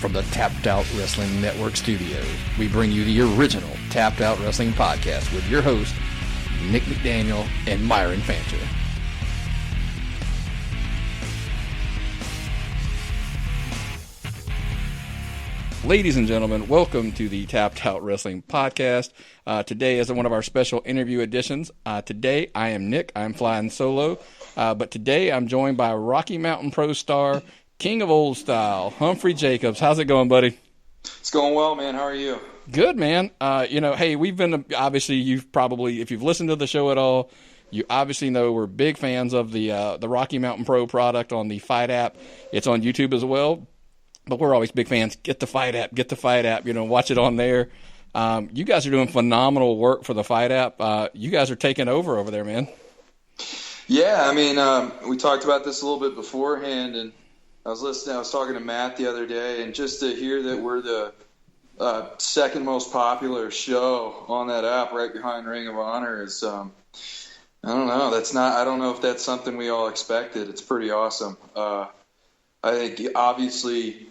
From the Tapped Out Wrestling Network studios, we bring you the original Tapped Out Wrestling podcast with your hosts, Nick McDaniel and Myron Vanjur. Ladies and gentlemen, welcome to the Tapped Out Wrestling podcast. Today is one of our special interview editions. Today, I am Nick. I'm flying solo. But today, I'm joined by Rocky Mountain Pro star, King of Old Style, Humphrey Jacobs. How's it going, buddy? It's going well, man. How are you? Good, man. Hey, we've been, obviously, you've probably, if you've listened to the show at all, you obviously know we're big fans of the Rocky Mountain Pro product on the Fight app. It's on YouTube as well. But we're always big fans. Get the Fight app. Watch it on there. You guys are doing phenomenal work for the Fight app. You guys are taking over there, man. Yeah, I mean, we talked about this a little bit beforehand, and I was talking to Matt the other day, and just to hear that we're the second most popular show on that app, right behind Ring of Honor, is I don't know. I don't know if that's something we all expected. It's pretty awesome. I think obviously,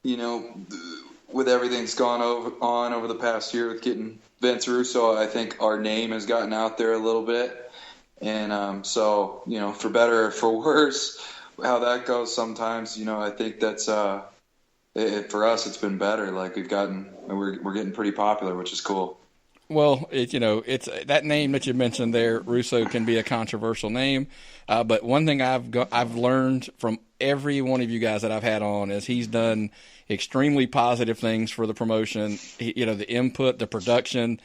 with everything that's gone on over the past year with getting Vince Russo, I think our name has gotten out there a little bit. And so, for better or for worse, how that goes sometimes, I think that's for us, it's been better. Like we're getting pretty popular, which is cool. Well, it's that name that you mentioned there, Russo, can be a controversial name. But one thing I've learned from every one of you guys that I've had on is he's done extremely positive things for the promotion. The input, the production,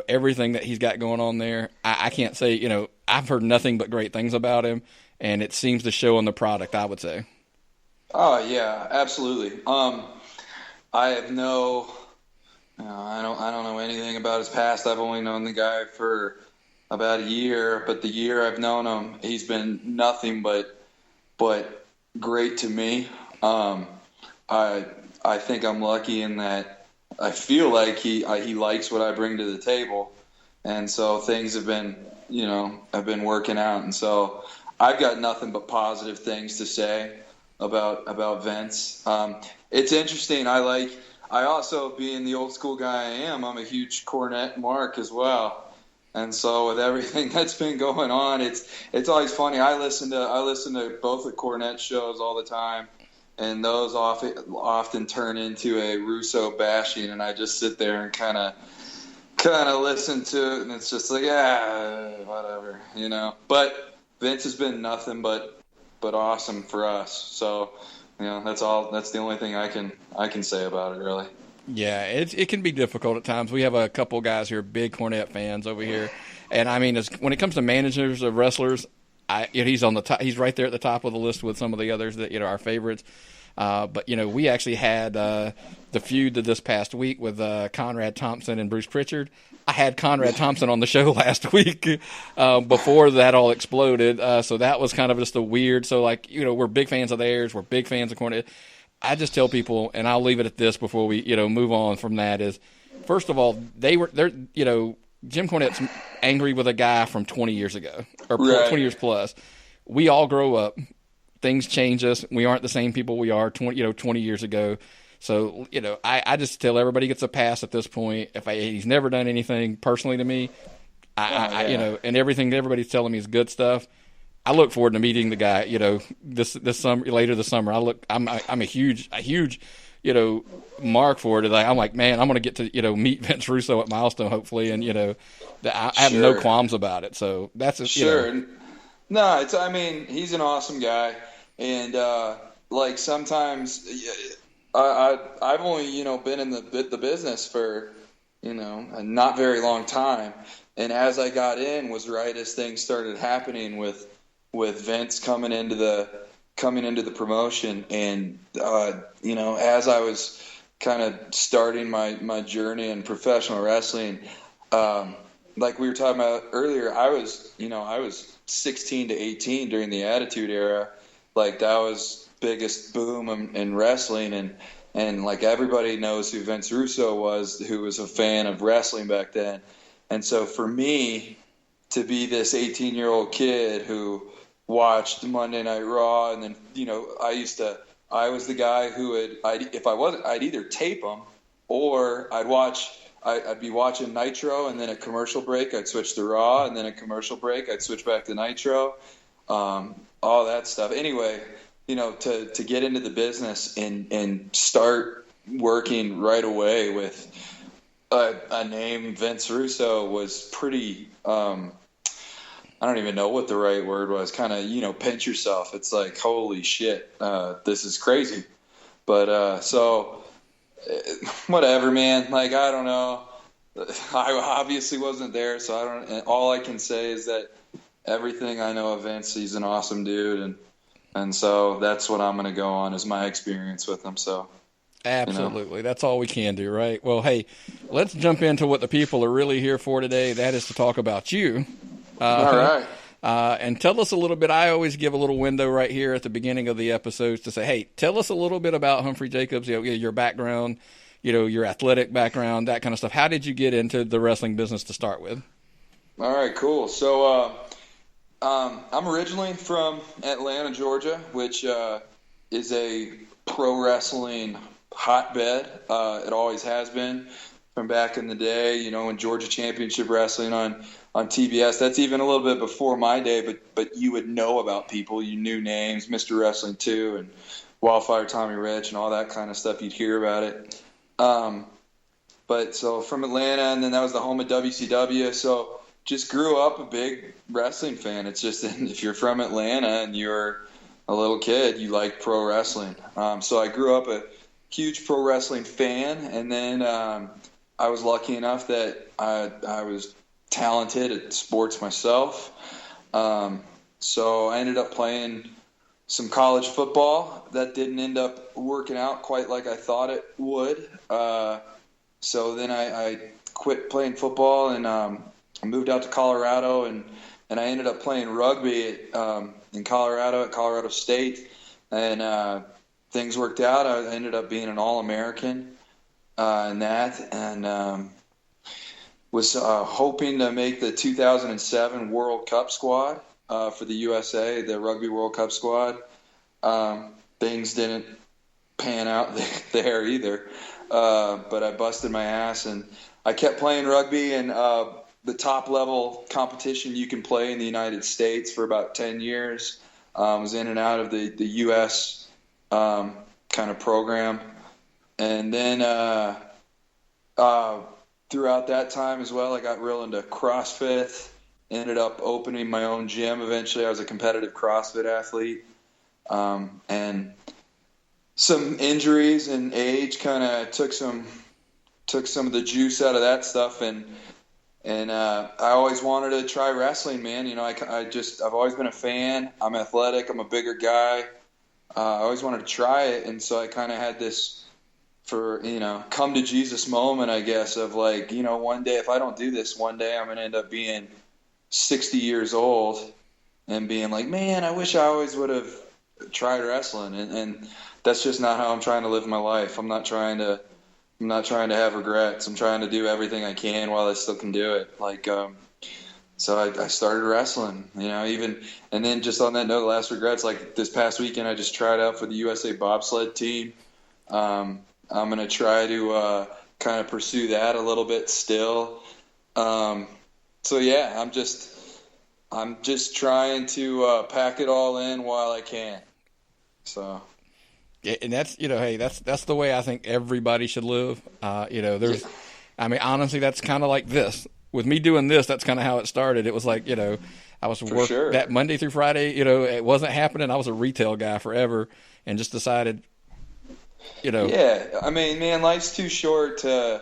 everything that he's got going on there. I can't say, I've heard nothing but great things about him, and it seems to show on the product, I would say. Oh yeah, absolutely. I have I don't know anything about his past. I've only known the guy for about a year, but the year I've known him, he's been nothing but great to me. I think I'm lucky in that I feel like he likes what I bring to the table, and so things have been working out, and so I've got nothing but positive things to say about Vince. It's interesting. I also, being the old school guy I am, I'm a huge Cornette mark as well. And so with everything that's been going on, it's always funny. I listen to both the Cornette shows all the time, and those often turn into a Russo bashing, and I just sit there and kind of listen to it, and it's just like, whatever, But Vince has been nothing but awesome for us. So, that's the only thing I can say about it, really. Yeah, it can be difficult at times. We have a couple guys who are big Cornette fans over here, and I mean, when it comes to managers of wrestlers, he's on the top. He's right there at the top of the list with some of the others that our favorites. But we actually had the feud this past week with Conrad Thompson and Bruce Pritchard. I had Conrad Thompson on the show last week before that all exploded. So that was kind of just a weird. So we're big fans of theirs. We're big fans of Cornette. I just tell people, and I'll leave it at this before we move on from that, is first of all, they're Jim Cornette's angry with a guy from 20 years ago or right. 20 years plus. We all grow up. Things change us. We aren't the same people we are 20 years ago. So, I just tell everybody gets a pass at this point. He's never done anything personally to me, and everything everybody's telling me is good stuff. I look forward to meeting the guy, this summer, later this summer. I'm a huge, mark for it. I'm like, man, I'm going to get to, meet Vince Russo at Milestone, hopefully. And, I have no qualms about it. So that's sure. No, he's an awesome guy. And, sometimes I've only, been in the business for, a not very long time. And as I got in was right as things started happening with Vince coming into the promotion. And, as I was kind of starting my journey in professional wrestling, like we were talking about earlier, I was 16 to 18 during the Attitude Era. Like that was biggest boom in wrestling, and like everybody knows who Vince Russo was, who was a fan of wrestling back then. And so for me to be this 18-year-old kid who watched Monday Night Raw, and then I used to I was the guy who I'd either tape them or I'd be watching Nitro, and then a commercial break, I'd switch to Raw, and then a commercial break, I'd switch back to Nitro, all that stuff. Anyway, to get into the business and start working right away with a name, Vince Russo, was pretty, I don't even know what the right word was, kind of, pinch yourself. It's like, holy shit, this is crazy. But so whatever, man. Like, I don't know. I obviously wasn't there, so I don't. And all I can say is that everything I know of Vince, he's an awesome dude, and so that's what I'm going to go on is my experience with him. So absolutely, that's all we can do, right? Well, hey, let's jump into what the people are really here for today. That is to talk about you. All right. And tell us a little bit. I always give a little window right here at the beginning of the episodes to say, hey, tell us a little bit about Humphrey Jacobs, your background, your athletic background, that kind of stuff. How did you get into the wrestling business to start with? All right, cool. So I'm originally from Atlanta, Georgia, which is a pro wrestling hotbed. It always has been from back in the day, when Georgia Championship Wrestling on TBS. That's even a little bit before my day, but you would know about people. You knew names, Mr. Wrestling 2 and Wildfire Tommy Rich and all that kind of stuff. You'd hear about it. But so from Atlanta, and then that was the home of WCW. So just grew up a big wrestling fan. It's just if you're from Atlanta and you're a little kid, you like pro wrestling. So I grew up a huge pro wrestling fan, and then I was lucky enough that I was talented at sports myself. So I ended up playing some college football. That didn't end up working out quite like I thought it would. So then I quit playing football and I moved out to Colorado, and I ended up playing rugby in Colorado at Colorado State. And things worked out. I ended up being an All-American in that, and was hoping to make the 2007 World Cup squad for the USA, the Rugby World Cup squad. Things didn't pan out there either, but I busted my ass, and I kept playing rugby and the top level competition you can play in the United States for about 10 years. Was in and out of the U.S. Kind of program, and then throughout that time as well, I got real into CrossFit, ended up opening my own gym. Eventually, I was a competitive CrossFit athlete. And some injuries and age kind of took some of the juice out of that stuff. And I always wanted to try wrestling, man. I've always been a fan. I'm athletic. I'm a bigger guy. I always wanted to try it. And so I kind of had this come to Jesus moment, I guess, of like, one day, if I don't do this, one day I'm going to end up being 60 years old and being like, man, I wish I always would have tried wrestling. And that's just not how I'm trying to live my life. I'm not trying to have regrets. I'm trying to do everything I can while I still can do it. So I started wrestling, and then just on that note, last regrets, like this past weekend, I just tried out for the USA bobsled team. I'm going to try to kind of pursue that a little bit still. So yeah, I'm just trying to pack it all in while I can. So. Yeah, and that's hey, that's the way I think everybody should live. Honestly, that's kind of like this. With me doing this, that's kind of how it started. It was like, I was working that Monday through Friday, it wasn't happening. I was a retail guy forever and just decided, Yeah, man, life's too short to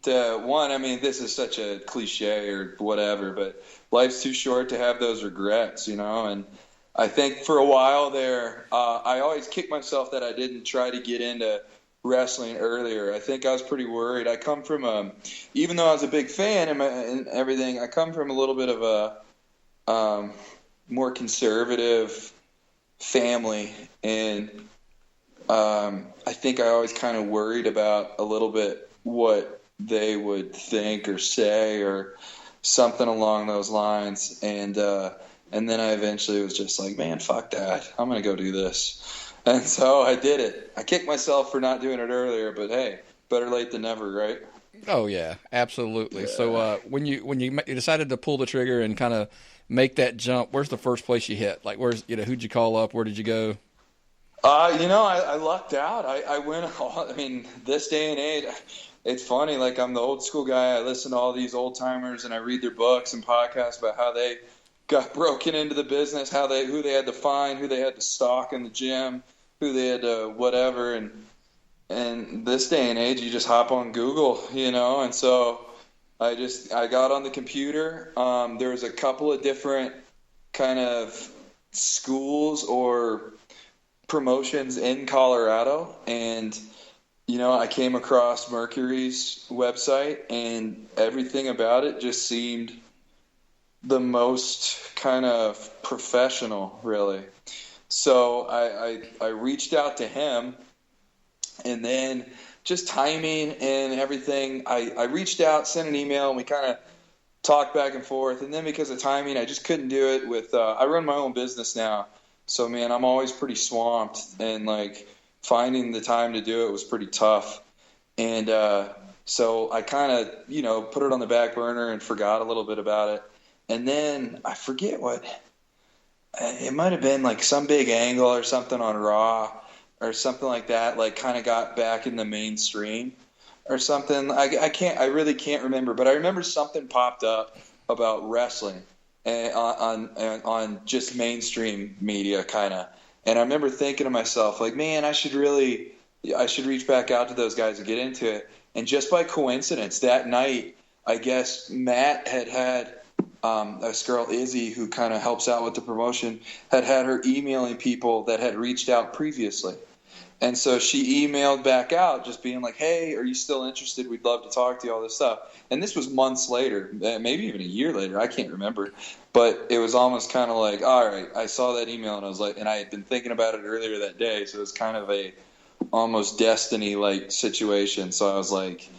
one. This is such a cliche or whatever, but life's too short to have those regrets, and I think for a while there, I always kicked myself that I didn't try to get into wrestling earlier. I think I was pretty worried. I come from even though I was a big fan and everything, I come from a little bit of a more conservative family, and I think I always kind of worried about a little bit what they would think or say or something along those lines, and then I eventually was just like, man, fuck that. I'm going to go do this. And so I did it. I kicked myself for not doing it earlier, but hey, better late than never, right? Oh yeah, absolutely. Yeah. So when you decided to pull the trigger and kind of make that jump, where's the first place you hit? Like where's who'd you call up? Where did you go? I lucked out. I went. I mean, this day and age, it's funny. Like I'm the old school guy. I listen to all these old timers and I read their books and podcasts about how they got broken into the business, who they had to find, who they had to stalk in the gym, who they had to whatever. And this day and age, you just hop on Google, And so I got on the computer. There was a couple of different kind of schools or promotions in Colorado, and I came across Mercury's website, and everything about it just seemed the most kind of professional, really. So I reached out to him, and then just timing and everything, I reached out, sent an email, and we kind of talked back and forth. And then because of timing, I just couldn't do it with I run my own business now. So, man, I'm always pretty swamped, and, like, finding the time to do it was pretty tough. And so I kind of, put it on the back burner and forgot a little bit about it. And then I forget it might have been, like, some big angle or something on Raw or something like that, like, kind of got back in the mainstream or something. I really can't remember, but I remember something popped up about wrestling. On just mainstream media, kind of. And I remember thinking to myself, like, man, I should reach back out to those guys and get into it. And just by coincidence, that night, I guess Matt had this girl, Izzy, who kind of helps out with the promotion, had her emailing people that had reached out previously. And so she emailed back out just being like, hey, are you still interested? We'd love to talk to you, all this stuff. And this was months later, maybe even a year later. I can't remember. But it was almost kind of like, all right, I saw that email and I was like, and I had been thinking about it earlier that day. So it was kind of a almost destiny-like situation. So I was like,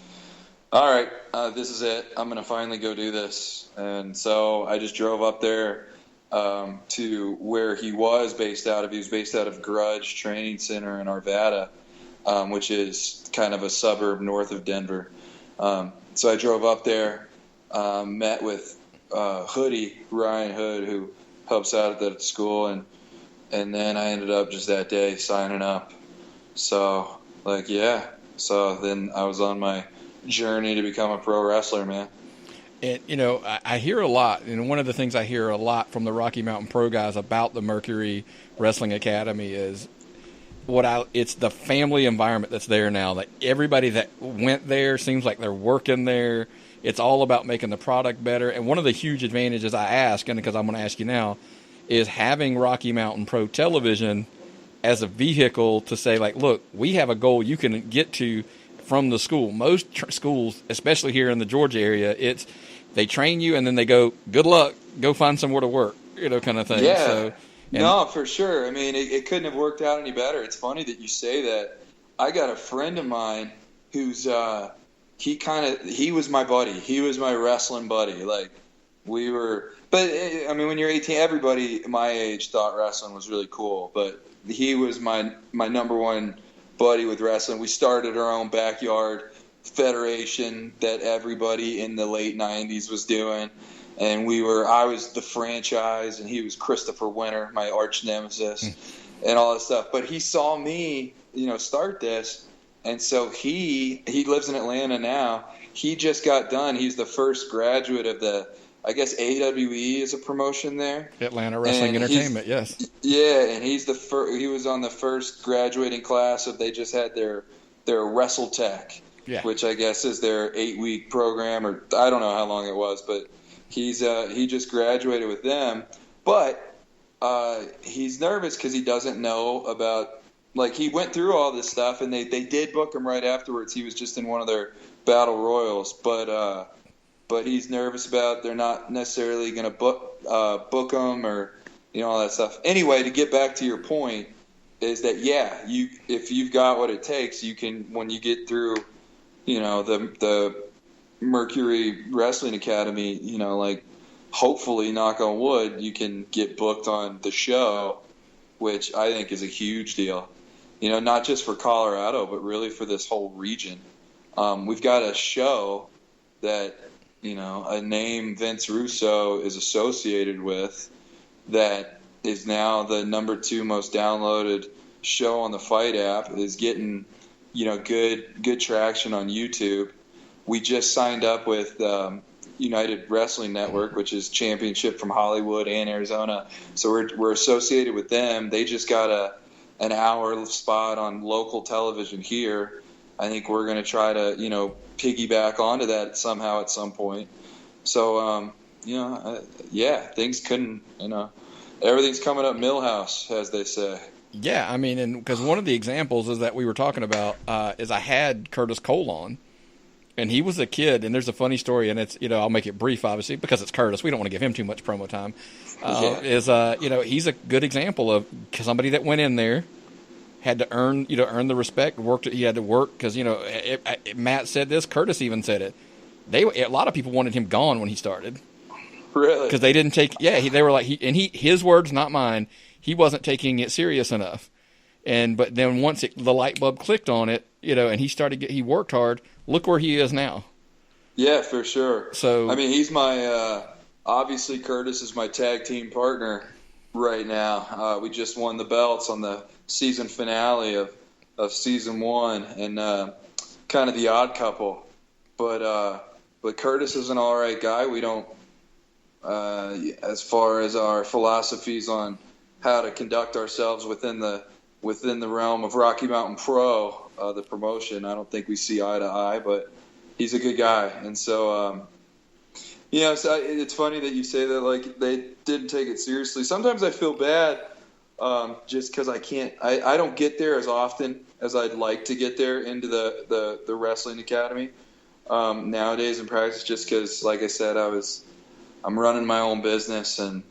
all right, this is it. I'm going to finally go do this. And so I just drove up there to where he was based out of. He was based out of Grudge Training Center in Arvada, which is kind of a suburb north of Denver. So I drove up there, met with Ryan Hood, who helps out at the school, and then I ended up just that day signing up. So, so then I was on my journey to become a pro wrestler, man. And, I hear a lot, and one of the things I hear a lot from the Rocky Mountain Pro guys about the Mercury Wrestling Academy is it's the family environment that's there now. That everybody that went there seems like they're working there. It's all about making the product better. And one of the huge advantages I ask, and because I'm going to ask you now, is having Rocky Mountain Pro Television as a vehicle to say, like, look, we have a goal you can get to from the school. Most schools, especially here in the Georgia area, they train you and then they go, good luck, go find somewhere to work, kind of thing. Yeah. So, no, for sure. I mean, it couldn't have worked out any better. It's funny that you say that. I got a friend of mine who's he was my buddy. He was my wrestling buddy. Like, but I mean, when you're 18, everybody my age thought wrestling was really cool. But he was my number one buddy with wrestling. We started our own backyard federation that everybody in the late 90s was doing. And I was the franchise, and he was Christopher Winter, my arch nemesis, and all that stuff. But he saw me, start this. And so he lives in Atlanta now. He just got done. He's the first graduate of AWE is a promotion there. Atlanta Wrestling Entertainment, yes. Yeah, and he was on the first graduating class of, they just had their Wrestle Tech, which I guess is their 8-week program, or I don't know how long it was, but he just graduated with them. But he's nervous because he doesn't know about, like, he went through all this stuff, and they did book him right afterwards. He was just in one of their battle royals, but he's nervous about they're not necessarily going to book him or all that stuff. Anyway, to get back to your point, is that if you've got what it takes, you can, when you get through the Mercury Wrestling Academy, like, hopefully, knock on wood, you can get booked on the show, which I think is a huge deal. not just for Colorado, but really for this whole region. We've got a show that, a name Vince Russo is associated with that is now the number 2 most downloaded show on the Fight app, is getting, good traction on YouTube. We just signed up with United Wrestling Network, which is championship from Hollywood and Arizona. So we're associated with them. They just got an hour spot on local television here. I think we're going to try to, piggyback onto that somehow at some point. So, things couldn't, everything's coming up Millhouse, as they say. Yeah, I mean, and because one of the examples is that we were talking about is I had Curtis Cole on, and he was a kid, and there's a funny story, and it's, I'll make it brief, obviously, because it's Curtis. We don't want to give him too much promo time. He's a good example of somebody that went in there, had to earn the respect, he had to work, because, Matt said this, Curtis even said it. A lot of people wanted him gone when he started. Really? Because they didn't take, they were like, his words, not mine, he wasn't taking it serious enough. But then once the light bulb clicked on it, and he worked hard, look where he is now. Yeah, for sure. So, I mean, he's my, obviously Curtis is my tag team partner right now. We just won the belts on the season finale of season 1, and kind of the odd couple. But Curtis is an all right guy. We don't, as far as our philosophies on how to conduct ourselves within the realm of Rocky Mountain Pro, the promotion, I don't think we see eye to eye. But he's a good guy, and so so it's funny that you say that. Like, they didn't take it seriously. Sometimes I feel bad, just because I don't get there as often as I'd like to get there into the wrestling academy nowadays in practice, just because, like I said, I'm running my own business, and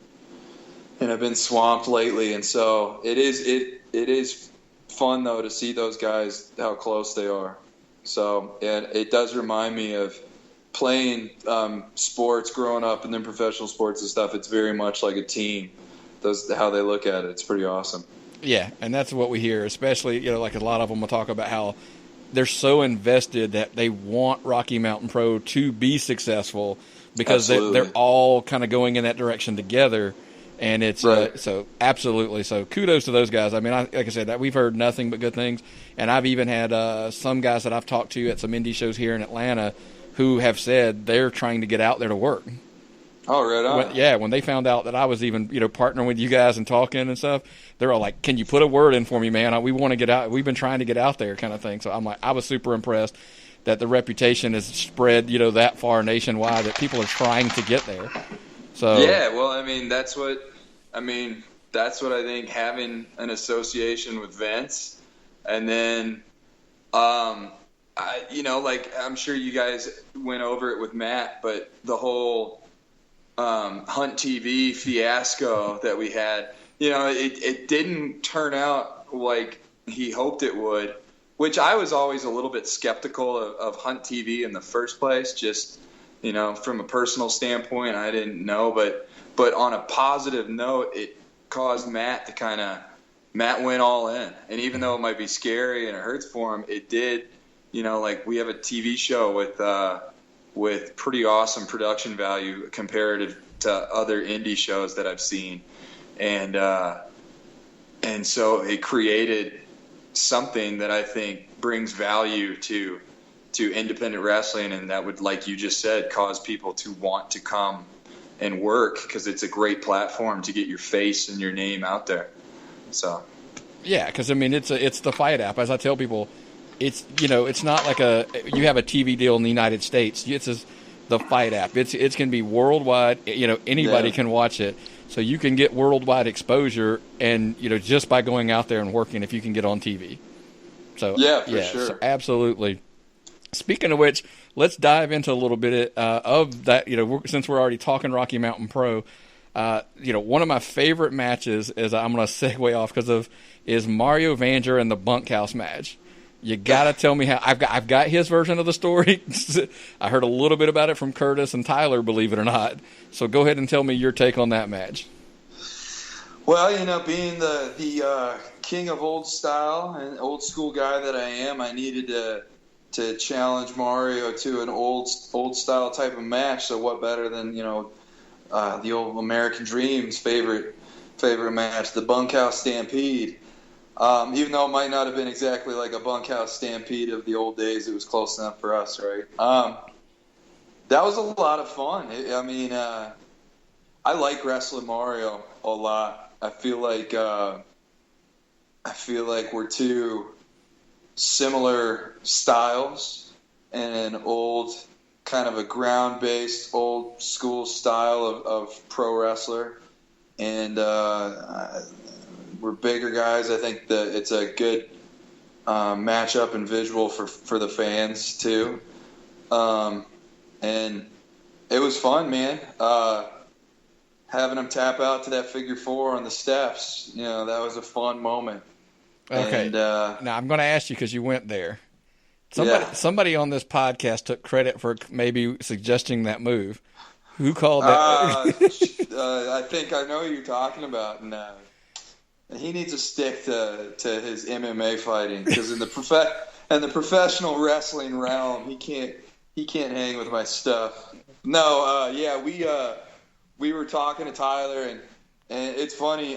I've been swamped lately, and so it is fun though to see those guys, how close they are. So, and it does remind me of playing sports growing up, and then professional sports and stuff. It's very much like a team. How they look at it, it's pretty awesome. Yeah, and that's what we hear, especially, like a lot of them will talk about how they're so invested that they want Rocky Mountain Pro to be successful, because they're all kind of going in that direction together, and it's right. So absolutely. So kudos to those guys. I mean, like I said, we've heard nothing but good things, and I've even had some guys that I've talked to at some indie shows here in Atlanta who have said they're trying to get out there to work. Oh, right on. When they found out that I was even, partnering with you guys and talking and stuff, they're all like, "Can you put a word in for me, man? We want to get out. We've been trying to get out there," kind of thing. So I'm like, I was super impressed that the reputation is spread, that far nationwide, that people are trying to get there. So yeah, well, I mean, that's what I think, having an association with Vince, and then, I'm sure you guys went over it with Matt, but the whole Hunt TV fiasco that we had, it didn't turn out like he hoped it would, which I was always a little bit skeptical of Hunt TV in the first place, just, from a personal standpoint. I didn't know, but on a positive note, it caused Matt went all in. And even though it might be scary and it hurts for him, it did, like, we have a TV show with pretty awesome production value comparative to other indie shows that I've seen. And so it created something that I think brings value to independent wrestling, and that would, like you just said, cause people to want to come and work, because it's a great platform to get your face and your name out there. So yeah, because I mean, it's the Fight app. As I tell people, it's it's not like you have a TV deal in the United States. It's the Fight app. It's going to be worldwide. Anybody can watch it, so you can get worldwide exposure, and just by going out there and working, if you can get on TV. So yeah, for sure, so absolutely. Speaking of which, let's dive into a little bit of that. Since we're already talking Rocky Mountain Pro, one of my favorite matches I'm going to segue off is Mario Vanjur and the bunkhouse match. You got to tell me how. I've got his version of the story. I heard a little bit about it from Curtis and Tyler, believe it or not. So go ahead and tell me your take on that match. Well, being the king of old style and old school guy that I am, I needed to challenge Mario to an old style type of match. So what better than the old American Dream's favorite match, the Bunkhouse Stampede. Even though it might not have been exactly like a bunkhouse stampede of the old days, it was close enough for us, right? That was a lot of fun. I like wrestling Mario a lot. I feel like we're two similar styles and an old kind of a ground-based old school style of pro wrestler, and we're bigger guys. I think that it's a good matchup and visual for the fans too. And it was fun, man. Having them tap out to that figure four on the steps, that was a fun moment. Okay. And, now I'm going to ask you because you went there. Somebody on this podcast took credit for maybe suggesting that move. Who called that? I think I know who you're talking about, and he needs to stick to his MMA fighting, because in the professional wrestling realm, he can't hang with my stuff. No, we were talking to Tyler, and it's funny.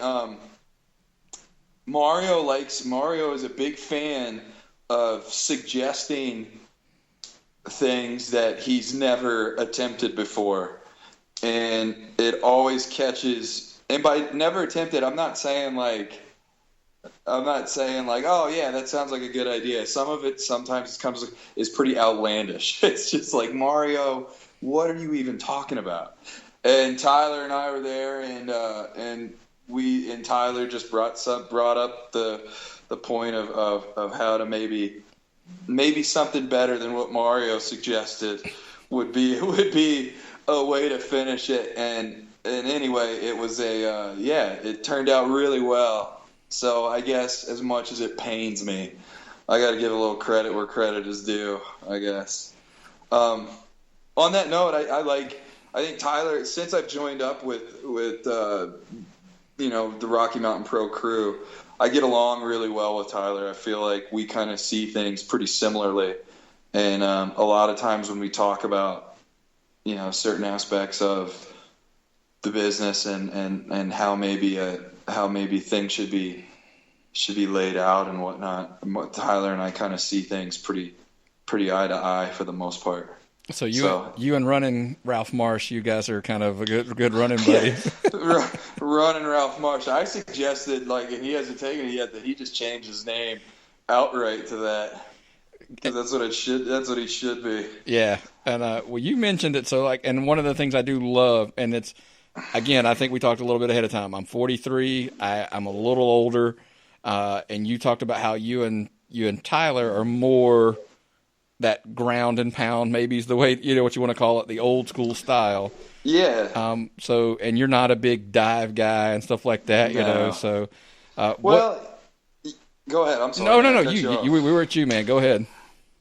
Mario is a big fan of suggesting things that he's never attempted before, and it always catches. And by never attempted, I'm not saying like, oh yeah, that sounds like a good idea. Some of it sometimes is pretty outlandish. It's just like, Mario, what are you even talking about? And Tyler and I were there, and Tyler just brought up the point of how to maybe something better than what Mario suggested would be a way to finish it. And anyway, it was it turned out really well. So I guess, as much as it pains me, I got to give a little credit where credit is due, I guess. On that note, I think Tyler, since I've joined up with the Rocky Mountain Pro crew, I get along really well with Tyler. I feel like we kind of see things pretty similarly, and a lot of times when we talk about certain aspects of the business and how maybe things should be laid out and whatnot, Tyler and I kind of see things pretty eye to eye for the most part. So you and running Ralph Marsh, you guys are kind of a good running buddies. Yeah. Running Ralph Marsh. I suggested, and he hasn't taken it yet, that he just change his name outright to that, because that's what he should be. Yeah, and you mentioned it, so and one of the things I do love, and it's, again, I think we talked a little bit ahead of time. I'm 43. I'm a little older, and you talked about how you and Tyler are more that ground and pound, maybe is the way, what you want to call it, the old school style. Yeah. So, and you're not a big dive guy and stuff like that, No. So, go ahead. I'm sorry. No. We were at you, man. Go ahead.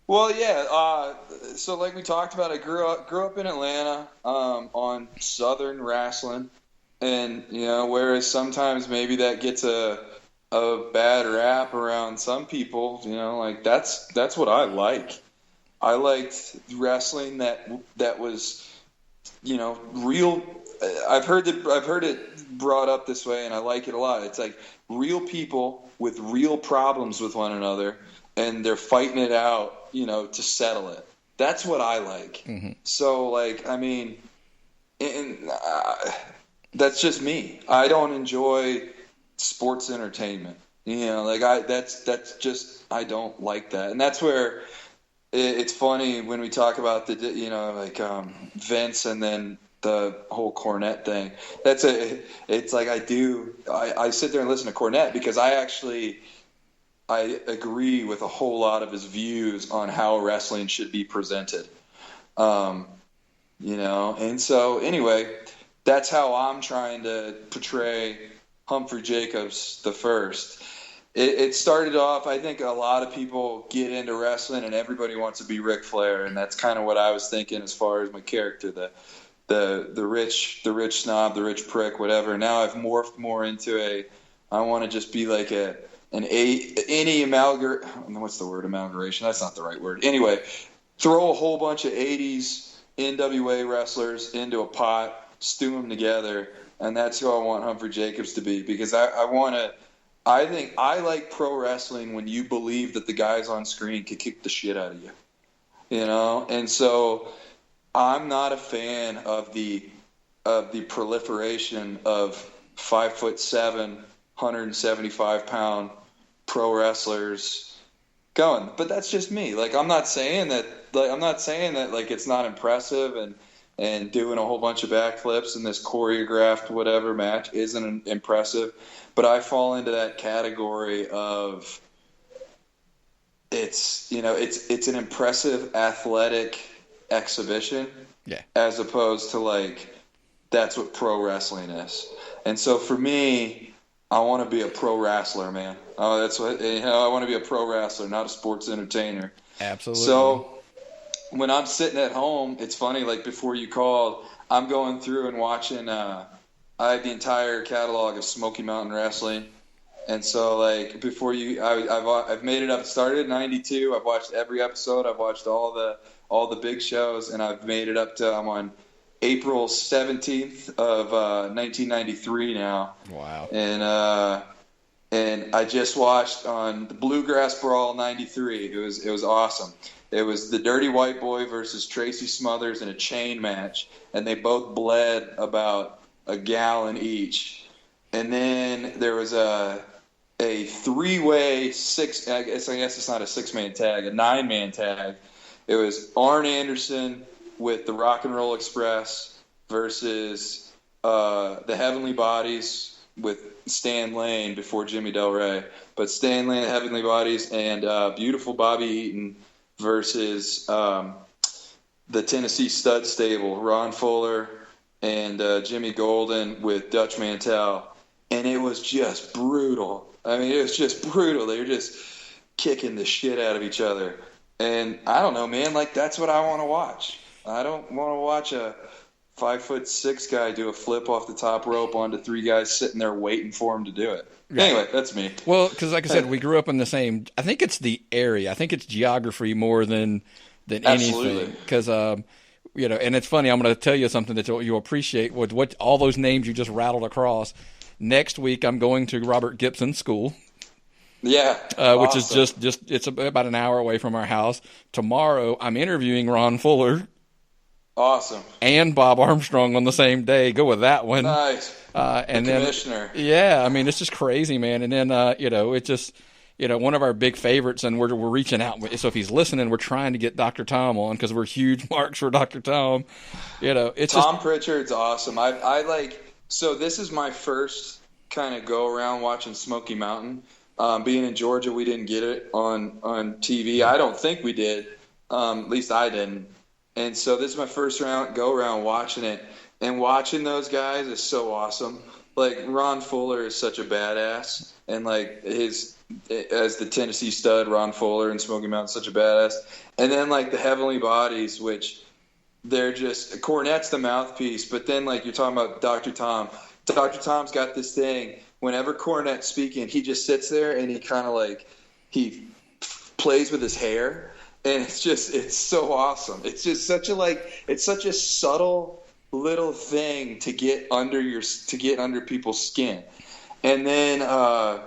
Well, yeah. So like we talked about, I grew up in Atlanta, on Southern wrestling, and whereas sometimes maybe that gets a bad rap around some people, that's what I like. I liked wrestling that was, real. I've heard it brought up this way, and I like it a lot. It's like real people with real problems with one another, and they're fighting it out, to settle it. That's what I like. Mm-hmm. So, that's just me. I don't enjoy sports entertainment. That's just, I don't like that, and that's where. It's funny when we talk about Vince and then the whole Cornette thing. It's like I sit there and listen to Cornette because I agree with a whole lot of his views on how wrestling should be presented. And so anyway, that's how I'm trying to portray Humphrey Jacobs the first. It started off, I think a lot of people get into wrestling and everybody wants to be Ric Flair, and that's kind of what I was thinking as far as my character, the rich snob, the rich prick, whatever. Now I've morphed more into I want to just be like an any what's the word, amalgamation? That's not the right word. Anyway, throw a whole bunch of 80s NWA wrestlers into a pot, stew them together, and that's who I want Humphrey Jacobs to be, because I think I like pro wrestling when you believe that the guys on screen can kick the shit out of you. You know? And so I'm not a fan of the proliferation of 5'7", 175-pound pro wrestlers going. But that's just me. Like, I'm not saying that like it's not impressive and doing a whole bunch of backflips in this choreographed whatever match isn't impressive. But I fall into that category of it's an impressive athletic exhibition, as opposed to like that's what pro wrestling is. And so for me, I want to be a pro wrestler, man. Oh, that's what I want to be, a pro wrestler, not a sports entertainer. Absolutely. So when I'm sitting at home, it's funny. Like before you called, I'm going through and watching. I have the entire catalog of Smoky Mountain Wrestling, and so like before I've made it up. It started in '92. I've watched every episode. I've watched all the big shows, and I've made it up to I'm on April 17th of 1993 now. Wow. And I just watched on the Bluegrass Brawl '93. It was awesome. It was the Dirty White Boy versus Tracy Smothers in a chain match, and they both bled about a gallon each. And then there was a three-way I guess it's not a six-man tag, a nine-man tag. It was Arn Anderson with the Rock and Roll Express versus the Heavenly Bodies with Stan Lane before Jimmy Del Rey. But Stan Lane, the Heavenly Bodies, and beautiful Bobby Eaton versus the Tennessee Stud Stable, Ron Fuller and Jimmy Golden with Dutch Mantel. And it was just brutal. I mean, it was just brutal. They were just kicking the shit out of each other. And I don't know, man, like that's what I want to watch. I don't want to watch a 5'6" guy do a flip off the top rope onto three guys sitting there waiting for him to do it. Yeah. Anyway, that's me. Well, because like I said, we grew up in the same. I think it's the area. I think it's geography more than anything. Because and it's funny. I'm going to tell you something that you'll appreciate with what all those names you just rattled across. Next week, I'm going to Robert Gibson's school. Yeah, which is just it's about an hour away from our house. Tomorrow, I'm interviewing Ron Fuller. Awesome. And Bob Armstrong on the same day. Go with that one. Nice. And then commissioner. Yeah, I mean, it's just crazy, man. And then it's just one of our big favorites, and we're reaching out. So if he's listening, we're trying to get Dr. Tom on because we're huge marks for Dr. Tom. It's Tom Pritchard's awesome. I like. So this is my first kind of go around watching Smoky Mountain. Being in Georgia, we didn't get it on TV. I don't think we did. At least I didn't. And so this is my first go around watching it. And watching those guys is so awesome. Like Ron Fuller is such a badass, and like as the Tennessee Stud, Ron Fuller and Smoky Mountain, such a badass. And then like the Heavenly Bodies, which they're just Cornette's the mouthpiece, but then like you're talking about Dr. Tom. Dr. Tom's got this thing. Whenever Cornette's speaking, he just sits there and he kind of like he plays with his hair, and it's so awesome. It's just such a subtle little thing to get under people's skin. And then I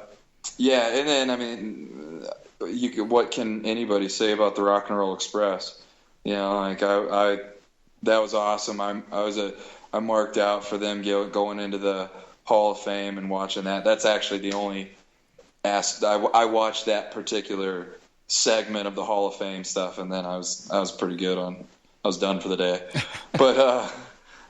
mean, what can anybody say about the Rock and Roll Express? Like I that was awesome. I marked out for them going into the Hall of Fame and watching that. That's actually the only I watched that particular segment of the Hall of Fame stuff, and then I was pretty good I was done for the day. But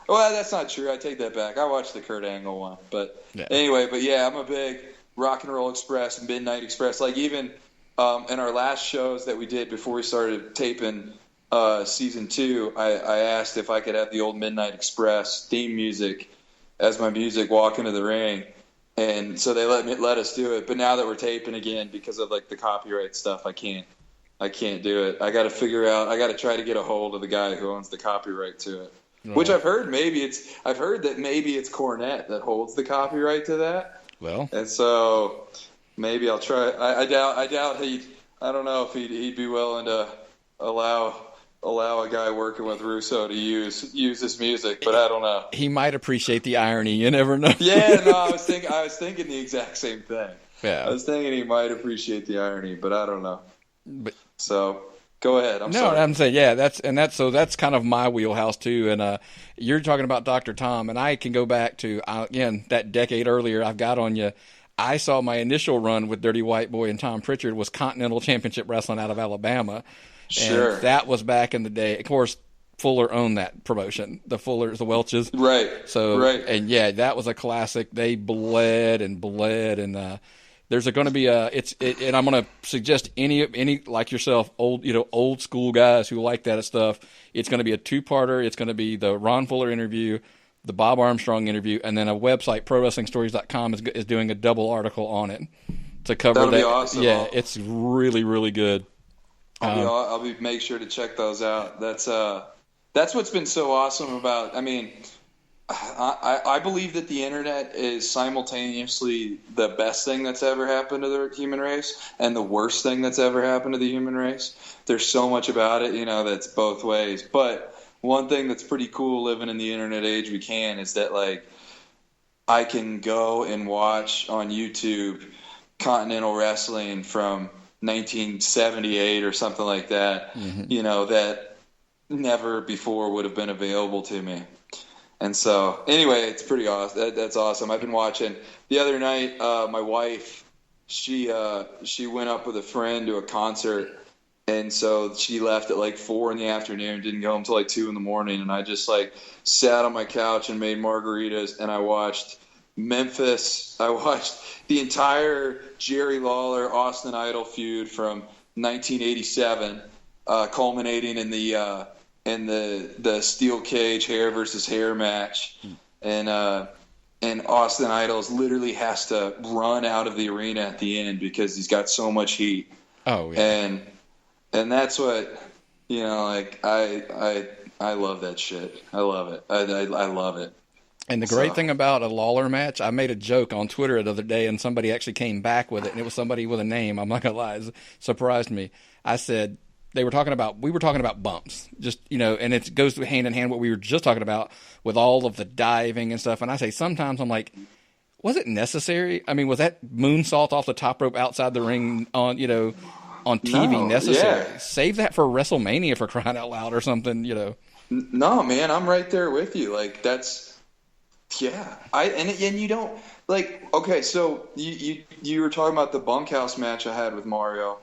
well, that's not true. I take that back. I watched the Kurt Angle one, but anyway. But yeah, I'm a big Rock and Roll Express and Midnight Express. Like even in our last shows that we did before we started taping season 2, I asked if I could have the old Midnight Express theme music as my music walking to the ring, and so they let us do it. But now that we're taping again, because of like the copyright stuff, I can't do it. I got to try to get a hold of the guy who owns the copyright to it. Oh. Which I've heard that maybe it's Cornette that holds the copyright to that. Well, and so maybe I'll try. I doubt I don't know if he'd be willing to allow a guy working with Russo to use his music, but I don't know. He might appreciate the irony. You never know. Yeah, no, I was thinking the exact same thing. Yeah. I was thinking he might appreciate the irony, but I don't know. But so go ahead. I'm no, sorry. I'm saying, yeah, that's kind of my wheelhouse too. And you're talking about Dr. Tom, and I can go back to again that decade earlier. I've got on you. I saw my initial run with Dirty White Boy and Tom Pritchard was Continental Championship Wrestling out of Alabama. Sure. And that was back in the day. Of course, Fuller owned that promotion. The Fullers, the Welches. Right. So, right. And yeah, that was a classic. They bled, and there's going to be and I'm going to suggest any like yourself, old school guys who like that stuff. It's going to be a 2-parter. It's going to be the Ron Fuller interview, the Bob Armstrong interview, and then a website, ProWrestlingStories.com, is doing a double article on it to cover That'll that. Be awesome. Yeah, it's really, really good. I'll make sure to check those out. That's what's been so awesome about. I mean, I believe that the internet is simultaneously the best thing that's ever happened to the human race and the worst thing that's ever happened to the human race. There's so much about it, that's both ways. But one thing that's pretty cool living in the internet age is that, like, I can go and watch on YouTube Continental Wrestling from 1978 or something like that, that never before would have been available to me. And so, anyway, it's pretty awesome. That's awesome. I've been watching. The other night, my wife, she went up with a friend to a concert, and so she left at like 4 p.m, didn't go home till like 2 a.m, and I just like sat on my couch and made margaritas, and I watched Memphis. I watched the entire Jerry Lawler Austin Idol feud from 1987, culminating in the steel cage hair versus hair match, and Austin Idol literally has to run out of the arena at the end because he's got so much heat. Oh yeah. And that's what like I love that shit. I love it. I love it. And the great thing about a Lawler match, I made a joke on Twitter the other day, and somebody actually came back with it, and it was somebody with a name. I'm not gonna lie, it surprised me. I said we were talking about bumps, just and it goes hand in hand what we were just talking about with all of the diving and stuff. And I say sometimes I'm like, was it necessary? I mean, was that moonsault off the top rope outside the ring on TV necessary? Yeah. Save that for WrestleMania, for crying out loud, or something. No, man, I'm right there with you. Like that's. Yeah, and you don't like. Okay, so you were talking about the bunkhouse match I had with Mario.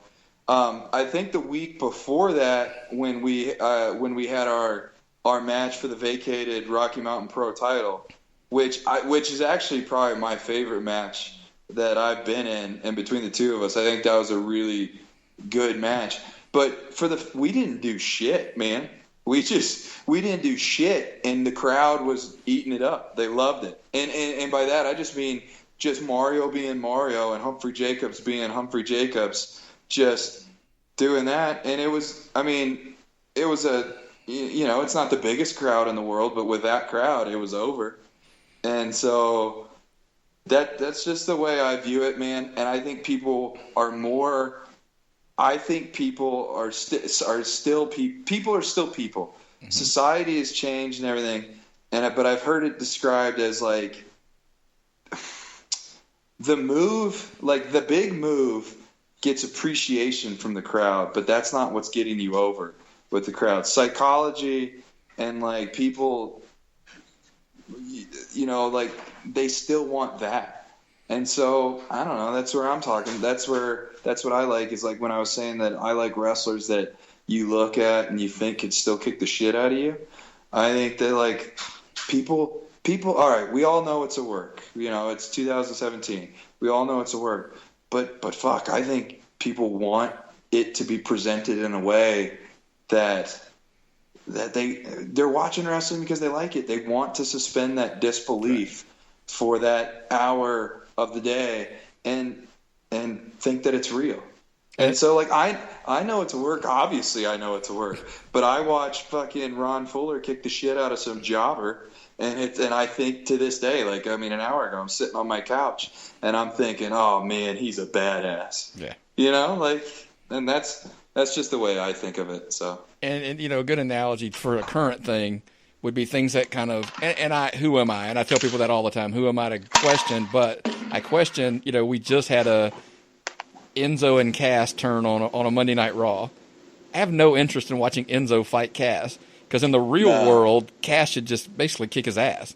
I think the week before that, when we had our match for the vacated Rocky Mountain Pro title, which is actually probably my favorite match that I've been in, and between the two of us, I think that was a really good match. But we didn't do shit, man. We didn't do shit, and the crowd was eating it up. They loved it, and by that I just mean just Mario being Mario and Humphrey Jacobs being Humphrey Jacobs, just doing that. And it was it's not the biggest crowd in the world, but with that crowd, it was over. And so that's just the way I view it, man. And I think people are more. I think people are still people. Mm-hmm. Society has changed and everything, but I've heard it described as like the move, like the big move, gets appreciation from the crowd, but that's not what's getting you over with the crowd. Psychology and like people, like they still want that. And so, I don't know, that's where I'm talking. That's what I like, is like when I was saying that I like wrestlers that you look at and you think could still kick the shit out of you. I think that like people, all right, we all know it's a work. It's 2017. We all know it's a work. But fuck, I think people want it to be presented in a way that they're watching wrestling because they like it. They want to suspend that disbelief for that hour of the day and think that it's real. And so, like, I know it's work. Obviously, I know it's work. But I watched fucking Ron Fuller kick the shit out of some jobber, and I think to this day, like, I mean, an hour ago, I'm sitting on my couch, and I'm thinking, oh man, he's a badass. Yeah. You know, like, and that's just the way I think of it. So. And you know, a good analogy for a current thing would be things that kind of, who am I? And I tell people that all the time. Who am I to question? But I question. You know, we just had a Enzo and Cass turn on a Monday Night Raw. I have no interest in watching Enzo fight Cass because in the real world, Cass should just basically kick his ass.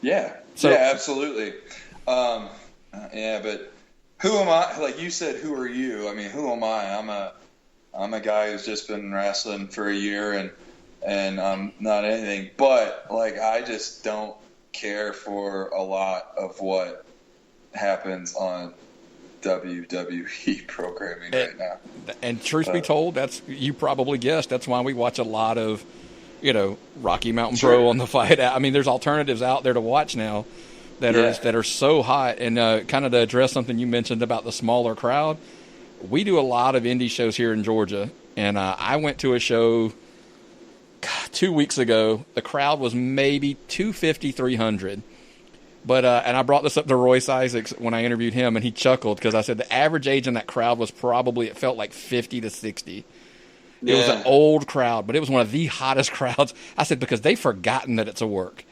Yeah. So, yeah, absolutely. Yeah, but who am I? Like you said, who are you? I mean, who am I? I'm a guy who's just been wrestling for a year and I'm not anything. But like, I just don't care for a lot of what happens on WWE programming right now. And truth be told, you probably guessed, that's why we watch a lot of, you know, Rocky Mountain Pro on the fight. I mean, there's alternatives out there to watch now that are so hot. And kind of to address something you mentioned about the smaller crowd, we do a lot of indie shows here in Georgia. And I went to a show 2 weeks ago. The crowd was maybe 250, 300. But and I brought this up to Royce Isaacs when I interviewed him, and he chuckled because I said the average age in that crowd was probably, it felt like 50 to 60. It was an old crowd, but it was one of the hottest crowds. I said because they've forgotten that it's a work.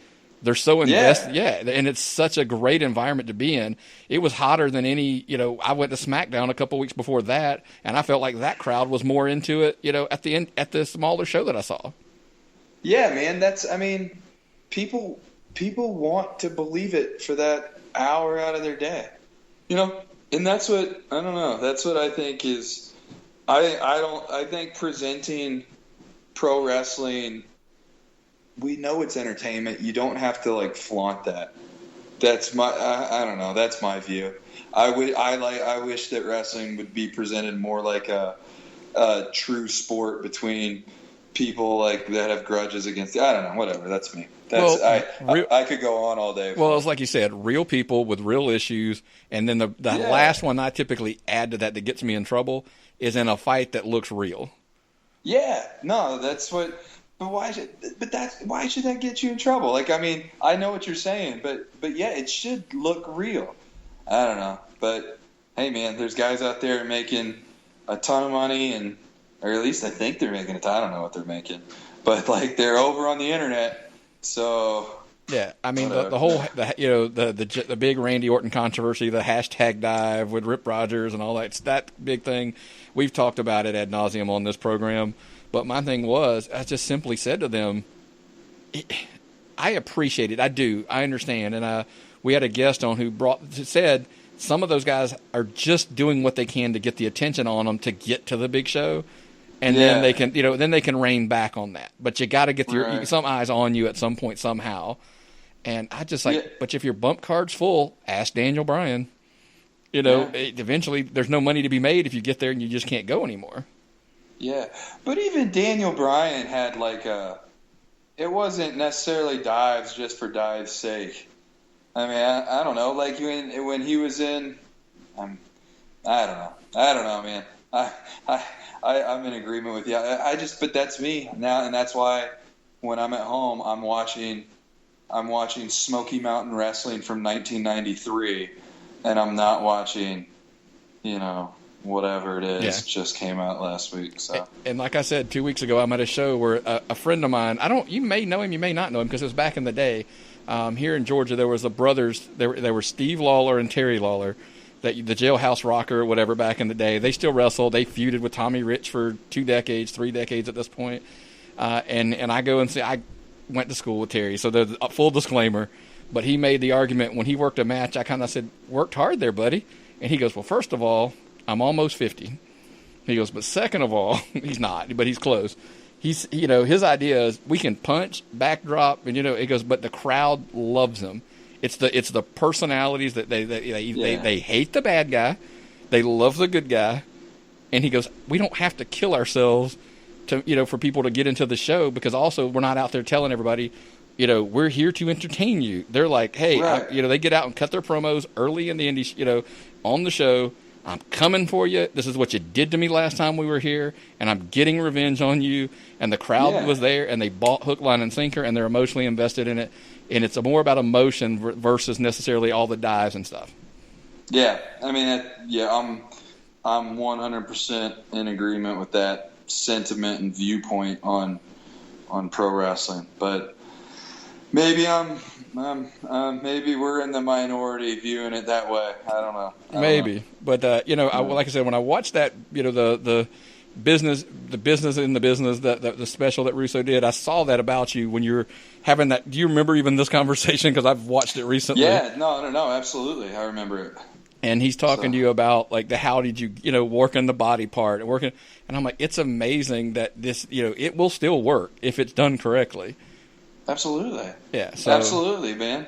They're so invested, and it's such a great environment to be in. It was hotter than any, you know. I went to SmackDown a couple weeks before that, and I felt like that crowd was more into it, you know, at the end, at the smaller show that I saw. Yeah, man, people want to believe it for that hour out of their day, you know, and that's what I think is. I think presenting pro wrestling, we know it's entertainment. You don't have to like flaunt that. That's my I don't know. That's my view. I wish that wrestling would be presented more like a true sport between people like that have grudges against. I don't know. Whatever. That's me. I could go on all day. Well, it's like you said, real people with real issues, and then the last one I typically add to that gets me in trouble is in a fight that looks real. Yeah, no, that's what. But why should that get you in trouble? Like, I mean, I know what you're saying, but yeah, it should look real. I don't know, but hey, man, there's guys out there making a ton of money, or at least I think they're making a ton. I don't know what they're making, but like they're over on the internet. So yeah, I mean the big Randy Orton controversy, the hashtag dive with Rip Rogers and all that. It's that big thing. We've talked about it ad nauseum on this program. But my thing was, I just simply said to them, I appreciate it. I do. I understand. And we had a guest on who said some of those guys are just doing what they can to get the attention on them to get to the big show. And then they can rein back on that. But you got to get some eyes on you at some point somehow. And I just but if your bump card's full, ask Daniel Bryan. You know, eventually there's no money to be made if you get there and you just can't go anymore. Yeah, but even Daniel Bryan had it wasn't necessarily dives just for dives' sake. I mean, I don't know, like when he was in, I don't know, man. I'm in agreement with you. But that's me now, and that's why when I'm at home, I'm watching Smoky Mountain Wrestling from 1993, and I'm not watching, you know, whatever it is just came out last week. So, and like I said 2 weeks ago, I'm at a show where a friend of mine, you may know him, you may not know him because it was back in the day. Here in Georgia, there was the brothers. There were Steve Lawler and Terry Lawler, the Jailhouse Rocker or whatever back in the day. They still wrestle. They feuded with Tommy Rich for 3 decades at this point. And I go and say I went to school with Terry, so there's a full disclaimer. But he made the argument when he worked a match. I kind of said, "Worked hard there, buddy," and he goes, "Well, first of all, I'm almost 50. He goes, but second of all, he's not, but he's close. He's, you know, his idea is we can punch, backdrop, and, you know, he goes, but the crowd loves him. It's the personalities that they hate the bad guy. They love the good guy. And he goes, we don't have to kill ourselves to, you know, for people to get into the show, because also we're not out there telling everybody, you know, we're here to entertain you. They're like, hey, you know, they get out and cut their promos early in the indies, you know, on the show. I'm coming for you. This is what you did to me last time we were here, and I'm getting revenge on you. And the crowd was there, and they bought hook, line, and sinker, and they're emotionally invested in it. And it's more about emotion versus necessarily all the dives and stuff. Yeah, I mean, I'm 100% in agreement with that sentiment and viewpoint on pro wrestling. But maybe maybe we're in the minority viewing it that way. I don't know. Maybe, but like I said, when I watched that, the business in the business, the special that Russo did, I saw that about you when you're having that. Do you remember even this conversation? Because I've watched it recently. Yeah, no, absolutely, I remember it. And he's talking to you about like how did you working the body part and working, and I'm like, it's amazing that this it will still work if it's done correctly. Absolutely. Yeah. So. Absolutely, man.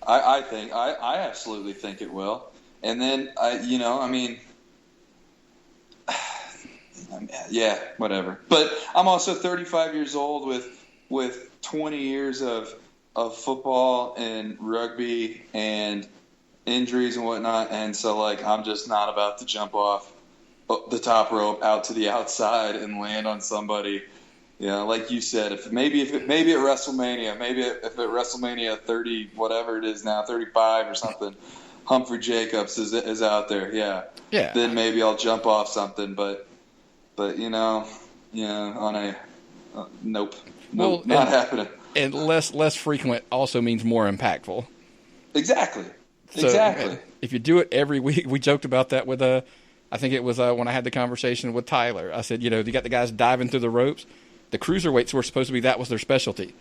I absolutely think it will. And then yeah, whatever. But I'm also 35 years old with 20 years of football and rugby and injuries and whatnot, and so like I'm just not about to jump off the top rope out to the outside and land on somebody. Like you said, if maybe at WrestleMania, if at WrestleMania 30, whatever it is now, 35 or something, Humphrey Jacobs is out there, yeah. Then maybe I'll jump off something, but on a nope, not happening. And less frequent also means more impactful. Exactly. So, exactly. If you do it every week, we joked about that with I think it was when I had the conversation with Tyler. I said, you got the guys diving through the ropes. The cruiserweights were supposed to be that was their specialty.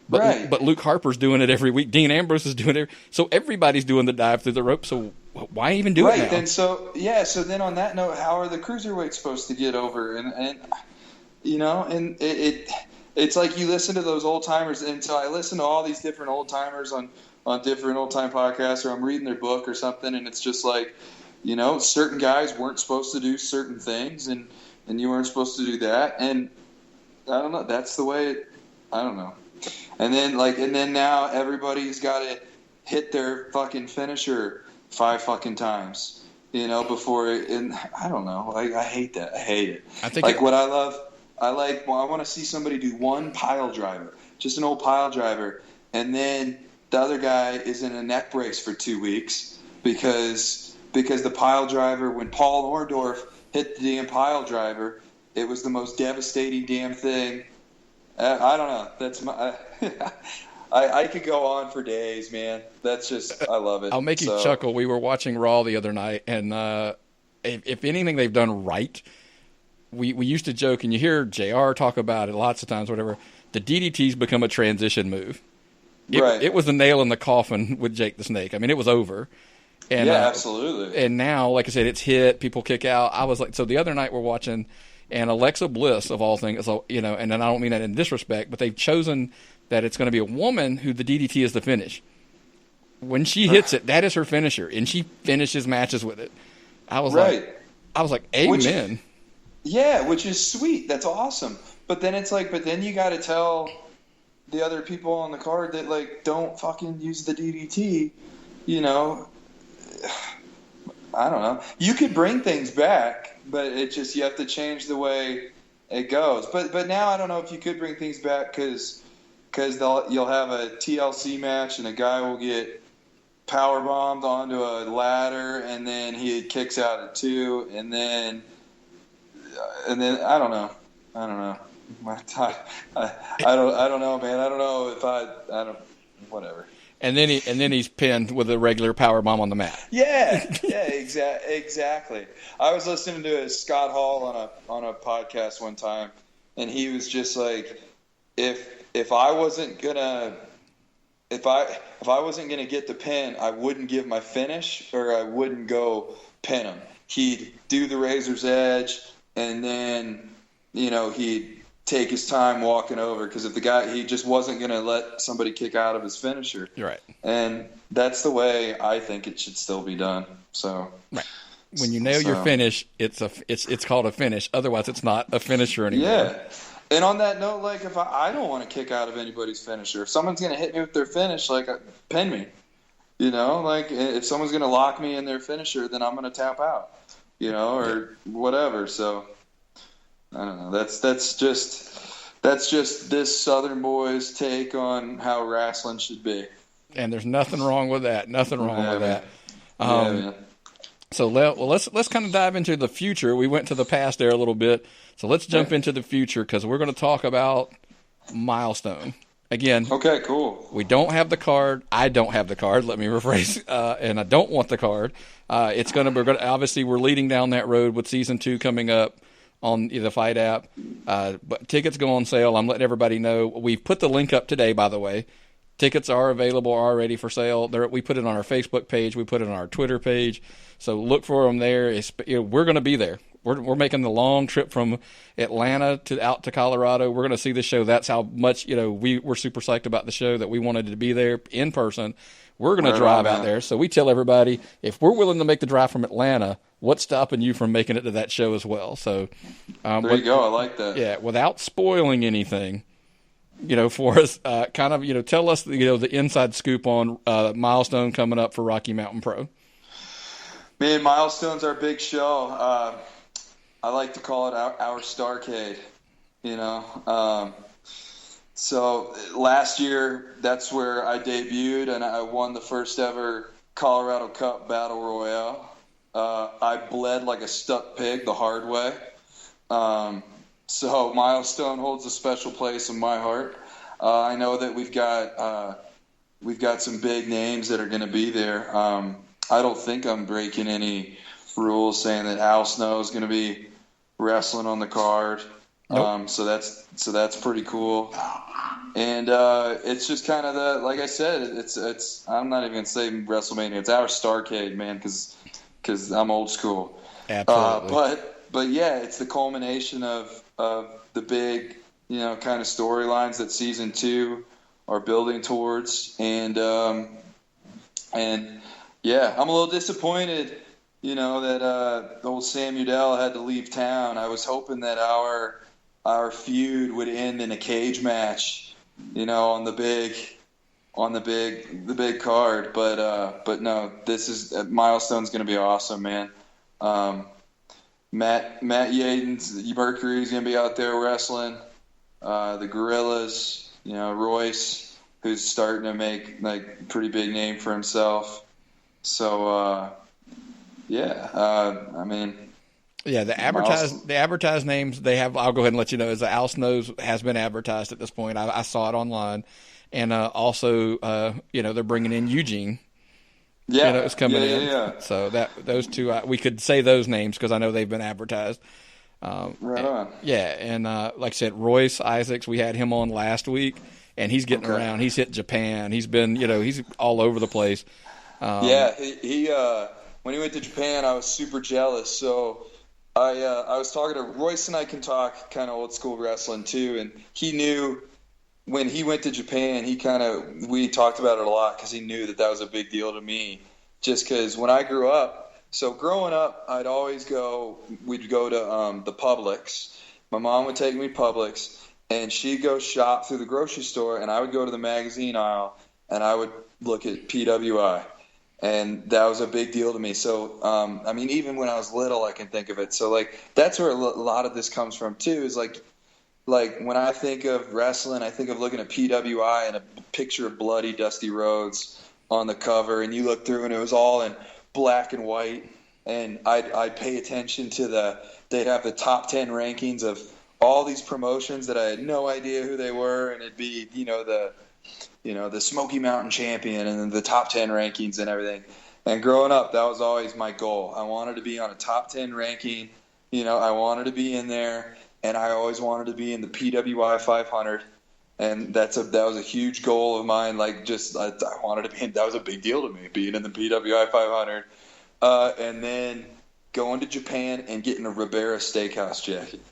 But, right. But Luke Harper's doing it every week. Dean Ambrose is doing it. So everybody's doing the dive through the rope. So why even do it now? Then so then on that note, how are the cruiserweights supposed to get over? And it's like you listen to those old timers, and so I listen to all these different old timers on different old time podcasts, or I'm reading their book or something, and it's just like, certain guys weren't supposed to do certain things, and you weren't supposed to do that, and I don't know. That's the way. I don't know. And then now everybody's got to hit their fucking finisher 5 fucking times, before it. And I don't know. I hate that. I hate it. I think what I love. I want to see somebody do one pile driver, just an old pile driver, and then the other guy is in a neck brace for 2 weeks because the pile driver, when Paul Orndorff hit the damn pile driver, it was the most devastating damn thing. I don't know. That's my. I could go on for days, man. That's just I love it. I'll make you chuckle. We were watching Raw the other night, and if anything they've done right, we used to joke, and you hear JR talk about it lots of times. Whatever, the DDT's become a transition move. It was the nail in the coffin with Jake the Snake. I mean, it was over. And, absolutely. And now, like I said, it's hit. People kick out. I was like, so the other night we're watching. And Alexa Bliss, of all things, and then I don't mean that in disrespect, but they've chosen that it's going to be a woman who the DDT is the finish. When she hits it, that is her finisher, and she finishes matches with it. I was like, amen. Which is sweet. That's awesome. But then it's like, then you got to tell the other people on the card that like don't fucking use the DDT. I don't know. You could bring things back, but it just you have to change the way it goes. But now I don't know if you could bring things back because you'll have a TLC match and a guy will get power bombed onto a ladder and then he kicks out at 2 and then I don't know. I don't know. I don't know, man. I don't know if I don't whatever. And then he's pinned with a regular power bomb on the mat. Yeah, exactly. I was listening to Scott Hall on a podcast one time, and he was just like, if I wasn't gonna get the pin, I wouldn't give my finish, or I wouldn't go pin him. He'd do the razor's edge, and then he'd take his time walking over, because if the guy, he just wasn't going to let somebody kick out of his finisher. You're right. And that's the way I think it should still be done. So right. When you nail your finish, it's called a finish. Otherwise, it's not a finisher anymore. Yeah. And on that note, like if I don't want to kick out of anybody's finisher, if someone's going to hit me with their finish, like pin me. Like if someone's going to lock me in their finisher, then I'm going to tap out. or whatever. So I don't know. That's just this Southern boy's take on how wrestling should be. And there's nothing wrong with that. Nothing wrong with that. Man. So let's kind of dive into the future. We went to the past there a little bit, so let's jump into the future because we're going to talk about Milestone again. Okay, cool. We don't have the card. I don't have the card. Let me rephrase. And I don't want the card. It's going to obviously we're leading down that road with season 2 coming up on the Fight app. But tickets go on sale. I'm letting everybody know. We've put the link up today, by the way. Tickets are available already for sale. We put it on our Facebook page. We put it on our Twitter page. So look for them there. We're going to be there. We're making the long trip from Atlanta out to Colorado. We're going to see the show. That's how much we're super psyched about the show that we wanted to be there in person. We're going to drive out there. So we tell everybody if we're willing to make the drive from Atlanta, what's stopping you from making it to that show as well? So there you go. I like that. Yeah, without spoiling anything. For us, tell us, the inside scoop on Milestone coming up for Rocky Mountain Pro. Man, Milestone's our big show. I like to call it our Starcade, So last year, that's where I debuted, and I won the first ever Colorado Cup Battle Royale. I bled like a stuck pig the hard way. So Milestone holds a special place in my heart. I know that we've got some big names that are going to be there. I don't think I'm breaking any rules saying that Al Snow is going to be wrestling on the card. Nope. So that's pretty cool. And it's just kind of like I said, it's I'm not even going to say WrestleMania. It's our Starcade, man, because I'm old school. Absolutely. But yeah, it's the culmination of the big, kind of storylines that season 2 are building towards. And yeah, I'm a little disappointed, that old Sam Udell had to leave town. I was hoping that our feud would end in a cage match, on the big card. But no, Milestone's going to be awesome, man. Matt Yaden's Mercury's gonna be out there wrestling. The Gorillas, Royce, who's starting to make a pretty big name for himself. So I mean, yeah, the advertised names they have. I'll go ahead and let you know is that Al Snow's has been advertised at this point. I saw it online, and also they're bringing in Eugene. Yeah, it's coming in. Yeah. So those two, we could say those names because I know they've been advertised. Right on. Yeah, and like I said, Royce Isaacs, we had him on last week, and he's getting around. He's hit Japan. He's been, he's all over the place. He when he went to Japan, I was super jealous. So I was talking to Royce, and I can talk kind of old school wrestling too, and he knew. When he went to Japan, we talked about it a lot because he knew that was a big deal to me. Just because when I grew up, growing up, we'd go to the Publix. My mom would take me to Publix, and she'd go shop through the grocery store, and I would go to the magazine aisle, and I would look at PWI. And that was a big deal to me. So, even when I was little, I can think of it. So, that's where a lot of this comes from, too, is when I think of wrestling, I think of looking at PWI and a picture of bloody Dusty Rhodes on the cover, and you look through and it was all in black and white, and I'd pay attention to they'd have the top 10 rankings of all these promotions that I had no idea who they were, and it'd be, the Smoky Mountain champion and then the top 10 rankings and everything. And growing up, that was always my goal. I wanted to be on a top 10 ranking, I wanted to be in there. And I always wanted to be in the PWI 500, and that was a huge goal of mine. I wanted to be. That was a big deal to me, being in the PWI 500, and then going to Japan and getting a Ribera Steakhouse jacket.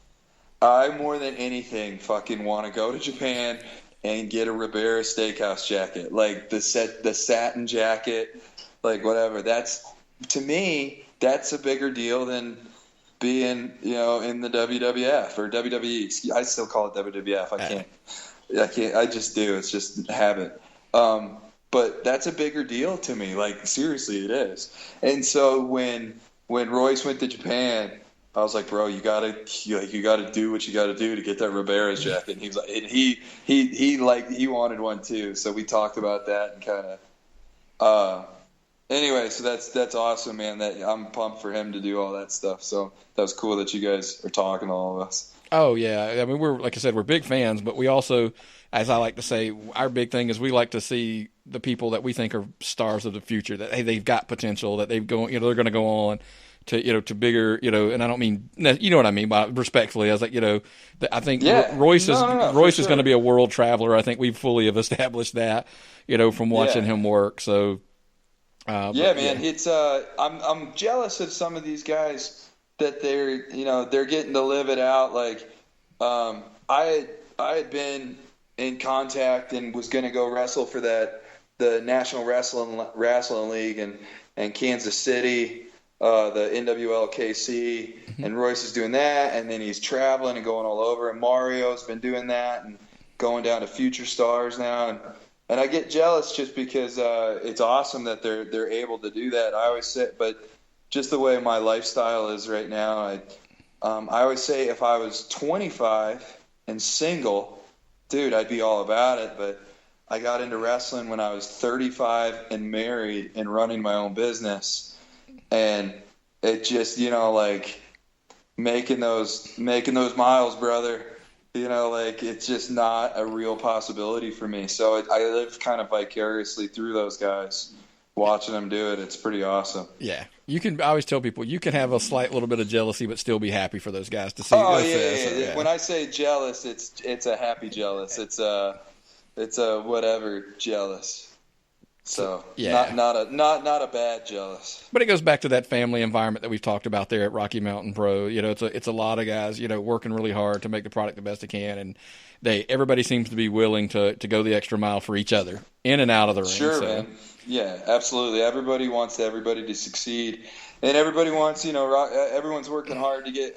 I more than anything fucking want to go to Japan and get a Ribera Steakhouse jacket, the satin jacket, whatever. To me, that's a bigger deal than being, in the WWF or WWE. I still call it WWF. I can't. I just do. It's just a habit. But that's a bigger deal to me. Seriously, it is. And so when when Royce went to Japan, I was like, bro, you gotta do what you gotta do to get that Ribera's jacket. And he was like, and he wanted one too. So we talked about that and kind of, anyway, so that's awesome, man. That I'm pumped for him to do all that stuff. So that was cool that you guys are talking to all of us. Oh yeah, I mean like I said, we're big fans, but we also, as I like to say, our big thing is we like to see the people that we think are stars of the future, that hey, they've got potential, that they're going to go on to bigger, and I don't mean, you know what I mean by respectfully. I was like, I think Royce is going to be a world traveler. I think we fully have established that, from watching him work. So, man, it's I'm jealous of some of these guys that they're getting to live it out. Like, I had been in contact and was going to go wrestle for the National Wrestling League and Kansas City. The NWLKC, and Royce is doing that, and then he's traveling and going all over, and Mario's been doing that and going down to Future Stars now, and I get jealous just because it's awesome that they're able to do that. I always say, but just the way my lifestyle is right now, I always say if I was 25 and single, dude, I'd be all about it, but I got into wrestling when I was 35 and married and running my own business. And it just, like making those miles, brother, like it's just not a real possibility for me. So I live kind of vicariously through those guys, watching them do it. It's pretty awesome. Yeah. I always tell people you can have a slight little bit of jealousy, but still be happy for those guys to see. Oh, yeah. When I say jealous, it's a happy jealous. It's a whatever jealous. So not a bad jealous. But it goes back to that family environment that we've talked about there at Rocky Mountain Pro. It's a lot of guys, working really hard to make the product the best they can, and everybody seems to be willing to go the extra mile for each other in and out of the ring. Sure, man. Yeah, absolutely. Everybody wants everybody to succeed, and everybody wants everyone's working hard to get.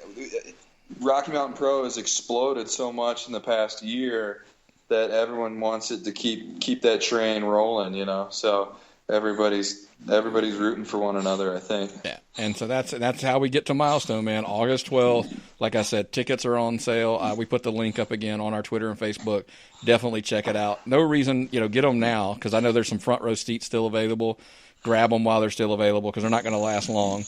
Rocky Mountain Pro has exploded so much in the past year that everyone wants it to keep that train rolling, So everybody's rooting for one another, I think. Yeah, and so that's how we get to Milestone, man. August 12th. Like I said, tickets are on sale. We put the link up again on our Twitter and Facebook. Definitely check it out. No reason, get them now, because I know there's some front row seats still available. Grab them while they're still available, because they're not going to last long.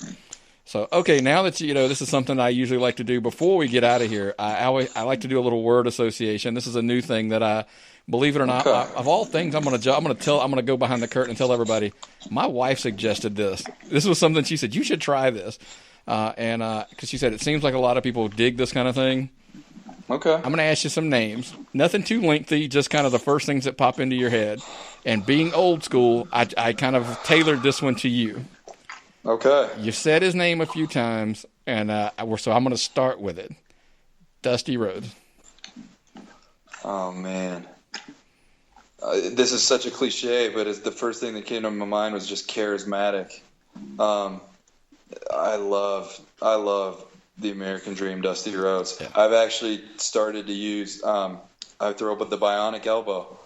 So, okay, now that this is something I usually like to do before we get out of here. I like to do a little word association. This is a new thing that believe it or not, of all things, I'm going to go behind the curtain and tell everybody. My wife suggested this. This was something she said you should try this, and because she said it seems like a lot of people dig this kind of thing. Okay. I'm going to ask you some names. Nothing too lengthy, just kind of the first things that pop into your head. And being old school, I kind of tailored this one to you. Okay. You said his name a few times, and so I'm going to start with it. Dusty Rhodes. Oh, man. This is such a cliche, but it's the first thing that came to my mind was just charismatic. I love the American Dream, Dusty Rhodes. Yeah. I've actually started to use I throw up with the bionic elbow.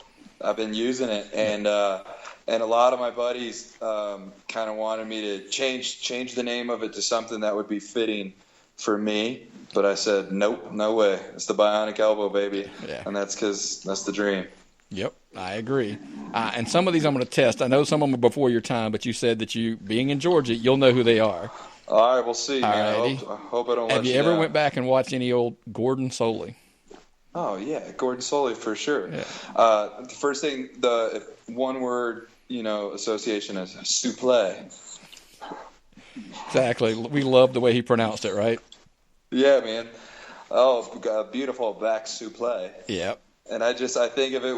I've been using it, and a lot of my buddies kind of wanted me to change the name of it to something that would be fitting for me. But I said, nope, no way. It's the bionic elbow, baby. Yeah. And that's because that's the dream. Yep, I agree. And some of these I'm going to test. I know some of them are before your time, but you said that you, being in Georgia, you'll know who they are. All right, we'll see, man. I hope I don't let you down. Have you ever went back and watched any old Gordon Solie? Oh, yeah, Gordon Solie for sure. Yeah. The first thing, the one-word, association is supplé. Exactly. We love the way he pronounced it, right? Yeah, man. Oh, beautiful back supplé. Yep. And I think of it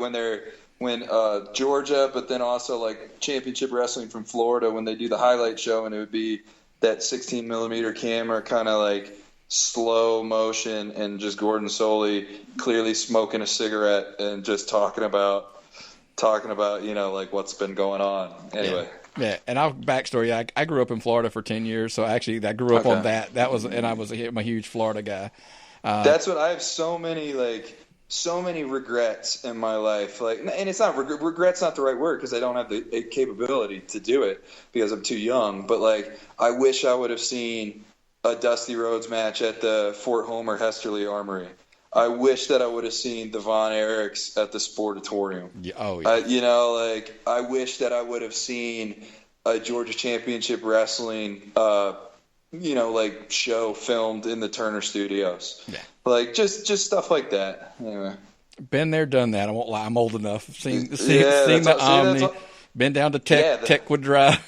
when Georgia, but then also like Championship Wrestling from Florida, when they do the highlight show, and it would be that 16 millimeter camera, kind of like slow motion, and just Gordon Solie clearly smoking a cigarette and just talking about like what's been going on. Anyway. Yeah, and our backstory, I grew up in Florida for 10 years, so actually I grew up on that. I'm a huge Florida guy. That's what I have so many like so many regrets in my life. Like, and it's not regret's not the right word because I don't have the capability to do it because I'm too young. But like, I wish I would have seen a Dusty Rhodes match at the Fort Homer Hesterly Armory. I wish that I would have seen the Von Erichs at the Sportatorium. Yeah, oh yeah. You know, like I wish that I would have seen a Georgia Championship Wrestling, you know, like show filmed in the Turner Studios. Yeah. Like just stuff like that. Anyway. Been there, done that. I won't lie. I'm old enough. Seen the Omni. Been down to Techwood Drive.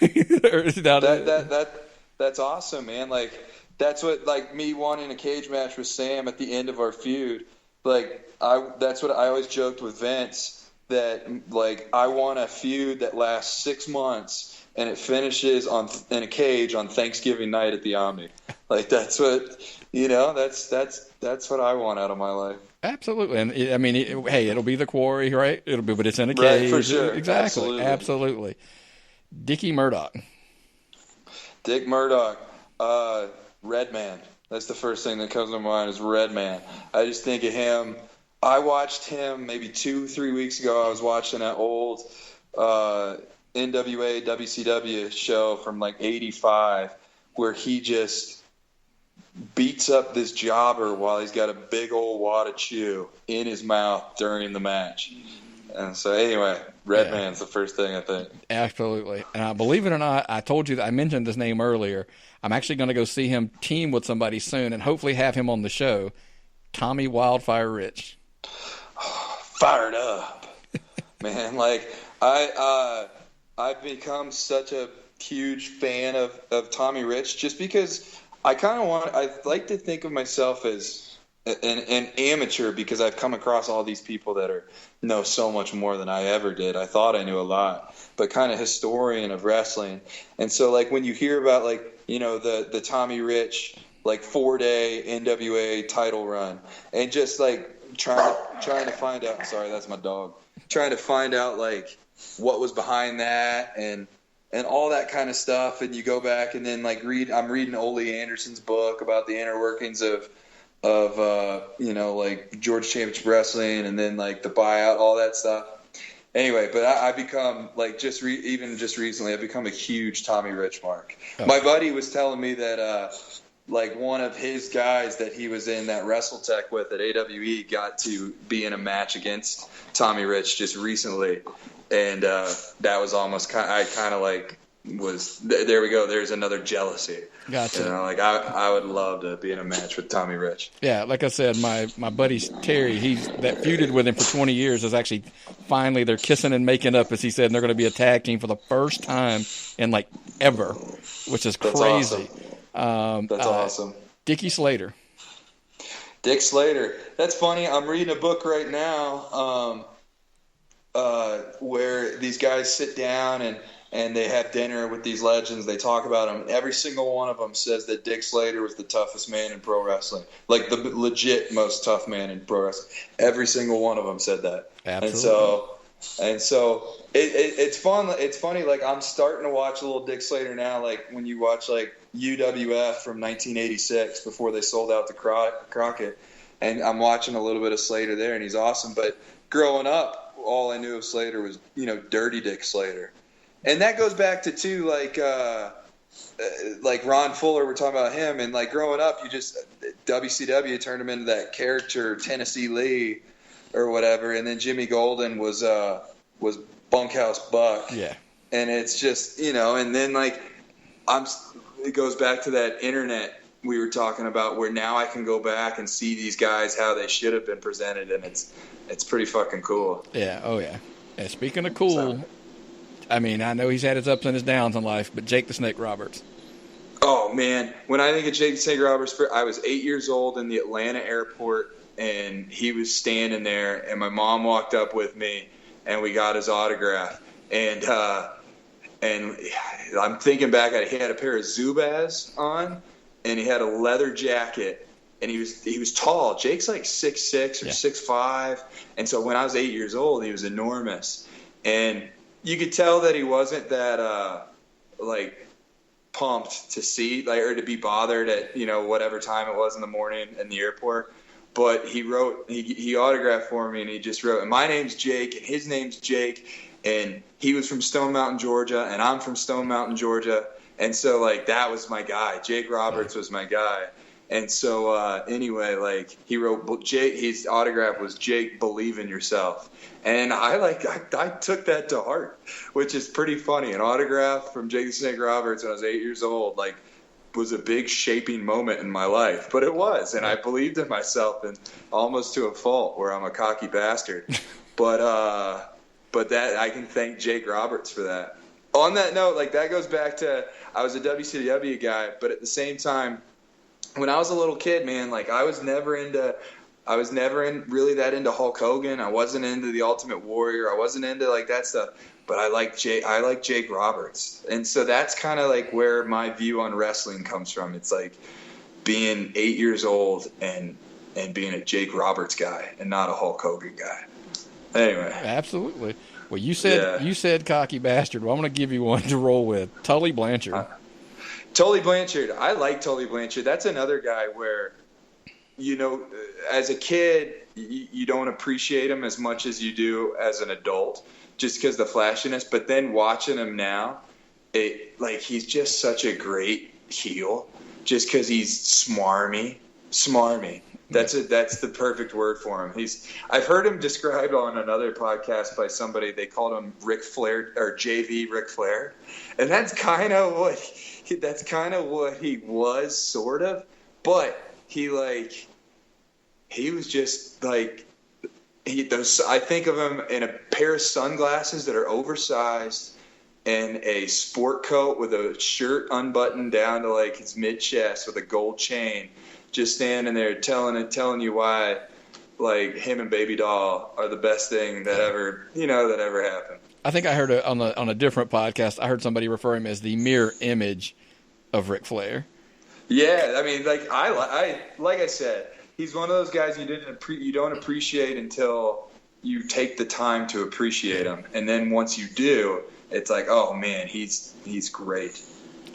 That's awesome, man. Like that's what like me wanting a cage match with Sam at the end of our feud. Like that's what I always joked with Vince that like I want a feud that lasts 6 months and it finishes in a cage on Thanksgiving night at the Omni. Like that's what that's what I want out of my life. Absolutely, and I mean, it'll be the Quarry, right? But it's in a cage, right? For sure, exactly, absolutely. Dickie Murdoch. Dick Murdoch, Redman. That's the first thing that comes to mind is Redman. I just think of him. I watched him maybe 2-3 weeks ago. I was watching that old NWA WCW show from like '85 where he just beats up this jobber while he's got a big old wad of chew in his mouth during the match. And so anyway, Redman's the first thing I think. Absolutely. And believe it or not, I told you that I mentioned his name earlier. I'm actually going to go see him team with somebody soon and hopefully have him on the show. Tommy Wildfire Rich. Fired up. Man, like I've become such a huge fan of Tommy Rich just because I like to think of myself as an amateur because I've come across all these people that know so much more than I ever did. I thought I knew a lot, but kind of historian of wrestling. And so like when you hear about like, you know, the Tommy Rich, like 4-day NWA title run and just like trying to find out, sorry, that's my dog, trying to find out like what was behind that and all that kind of stuff, and you go back and then like I'm reading Ole Anderson's book about the inner workings of you know, like Georgia Championship Wrestling and then like the buyout, all that stuff. Anyway, but I become like even just recently I've become a huge Tommy Rich mark. Oh. My buddy was telling me that like one of his guys that he was in that WrestleTech with at AWE got to be in a match against Tommy Rich just recently. And that was almost I kind of like was there we go. There's another jealousy. Gotcha. You know, like I would love to be in a match with Tommy Rich. Yeah, like I said, my buddy Terry, that feuded with him for 20 years, is actually finally they're kissing and making up, as he said, and they're going to be a tag team for the first time in like ever, which is crazy. That's awesome. Dickie Slater. Dick Slater. That's funny. I'm reading a book right now. Where these guys sit down and they have dinner with these legends. They talk about them. Every single one of them says that Dick Slater was the toughest man in pro wrestling, like the legit most tough man in pro wrestling. Every single one of them said that. Absolutely. And so it's fun. It's funny. Like I'm starting to watch a little Dick Slater now. Like when you watch like UWF from 1986 before they sold out to Crockett, and I'm watching a little bit of Slater there, and he's awesome. But growing up, all I knew of Slater was, you know, Dirty Dick Slater. And that goes back to, too, like Ron Fuller, we're talking about him. And, like, growing up, WCW turned him into that character, Tennessee Lee or whatever. And then Jimmy Golden was Bunkhouse Buck. Yeah. And it's just, you know, and then, like, it goes back to that internet we were talking about where now I can go back and see these guys how they should have been presented, and it's pretty fucking cool. Yeah, oh yeah. And speaking of cool, I mean, I know he's had his ups and his downs in life, but Jake the Snake Roberts. Oh, man. When I think of Jake the Snake Roberts, I was 8 years old in the Atlanta airport, and he was standing there, and my mom walked up with me, and we got his autograph. And I'm thinking back, he had a pair of Zubaz on, and he had a leather jacket, and he was tall. Jake's like 6'6" or 6'5", and so when I was 8 years old, he was enormous. And you could tell that he wasn't that like pumped to see or to be bothered at, you know, whatever time it was in the morning in the airport. but he autographed for me, and he just wrote, and my name's Jake, and his name's Jake, and he was from Stone Mountain, Georgia, and I'm from Stone Mountain, Georgia, and so like that was my guy. Jake Roberts was my guy, and so anyway, like he wrote Jake. His autograph was Jake, believe in yourself, and I took that to heart, which is pretty funny. An autograph from Jake the Snake Roberts when I was 8 years old, like, was a big shaping moment in my life, but it was, and I believed in myself, and almost to a fault where I'm a cocky bastard. But that I can thank Jake Roberts for that. On that note, like that goes back to I was a WCW guy, but at the same time, when I was a little kid, man, like I was never really that into Hulk Hogan. I wasn't into the Ultimate Warrior. I wasn't into like that stuff. But I like Jake Roberts. And so that's kind of like where my view on wrestling comes from. It's like being 8 years old and being a Jake Roberts guy and not a Hulk Hogan guy. Anyway. Absolutely. Well, you said cocky bastard. Well, I'm going to give you one to roll with. Tully Blanchard. Tully Blanchard. I like Tully Blanchard. That's another guy where, you know, as a kid, you don't appreciate him as much as you do as an adult, just because the flashiness. But then watching him now, he's just such a great heel, just because he's smarmy. That's the perfect word for him. I've heard him described on another podcast by somebody. They called him Ric Flair, or JV Ric Flair, and that's kind of what he was, sort of. But he was just like. I think of him in a pair of sunglasses that are oversized and a sport coat with a shirt unbuttoned down to like his mid chest with a gold chain, just standing there telling you why like him and Baby Doll are the best thing that ever happened. I think I heard on a different podcast, I heard somebody refer him as the mirror image of Ric Flair. Yeah, I mean, like I said, he's one of those guys you don't appreciate until you take the time to appreciate him, and then once you do, it's like, oh man, he's great.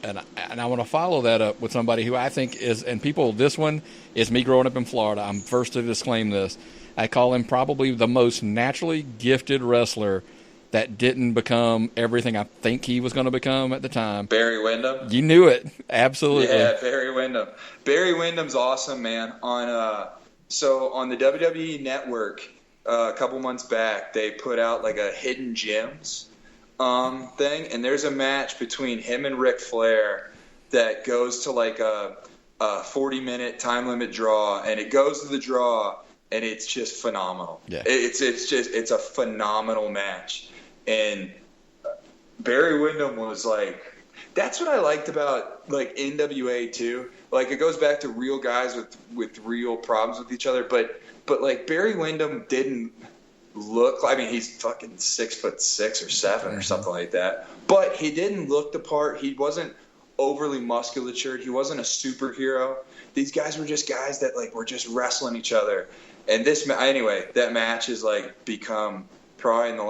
And I want to follow that up with somebody who I think is, and people, this one is me growing up in Florida. I'm first to disclaim this. I call him probably the most naturally gifted wrestler that didn't become everything I think he was going to become at the time. Barry Windham? You knew it. Absolutely. Yeah, Barry Windham. Barry Windham's awesome, man. On the WWE Network a couple months back, they put out like a Hidden Gems thing, and there's a match between him and Ric Flair that goes to like a 40-minute time limit draw, and it goes to the draw, and it's just phenomenal. Yeah. It's a phenomenal match. And Barry Windham was like, that's what I liked about like NWA too. Like it goes back to real guys with real problems with each other, but like Barry Windham didn't look, I mean, he's fucking 6'6" or 7 or something like that, but he didn't look the part. He wasn't overly musculatured. He wasn't a superhero. These guys were just guys that like were just wrestling each other. And that match has like become probably in the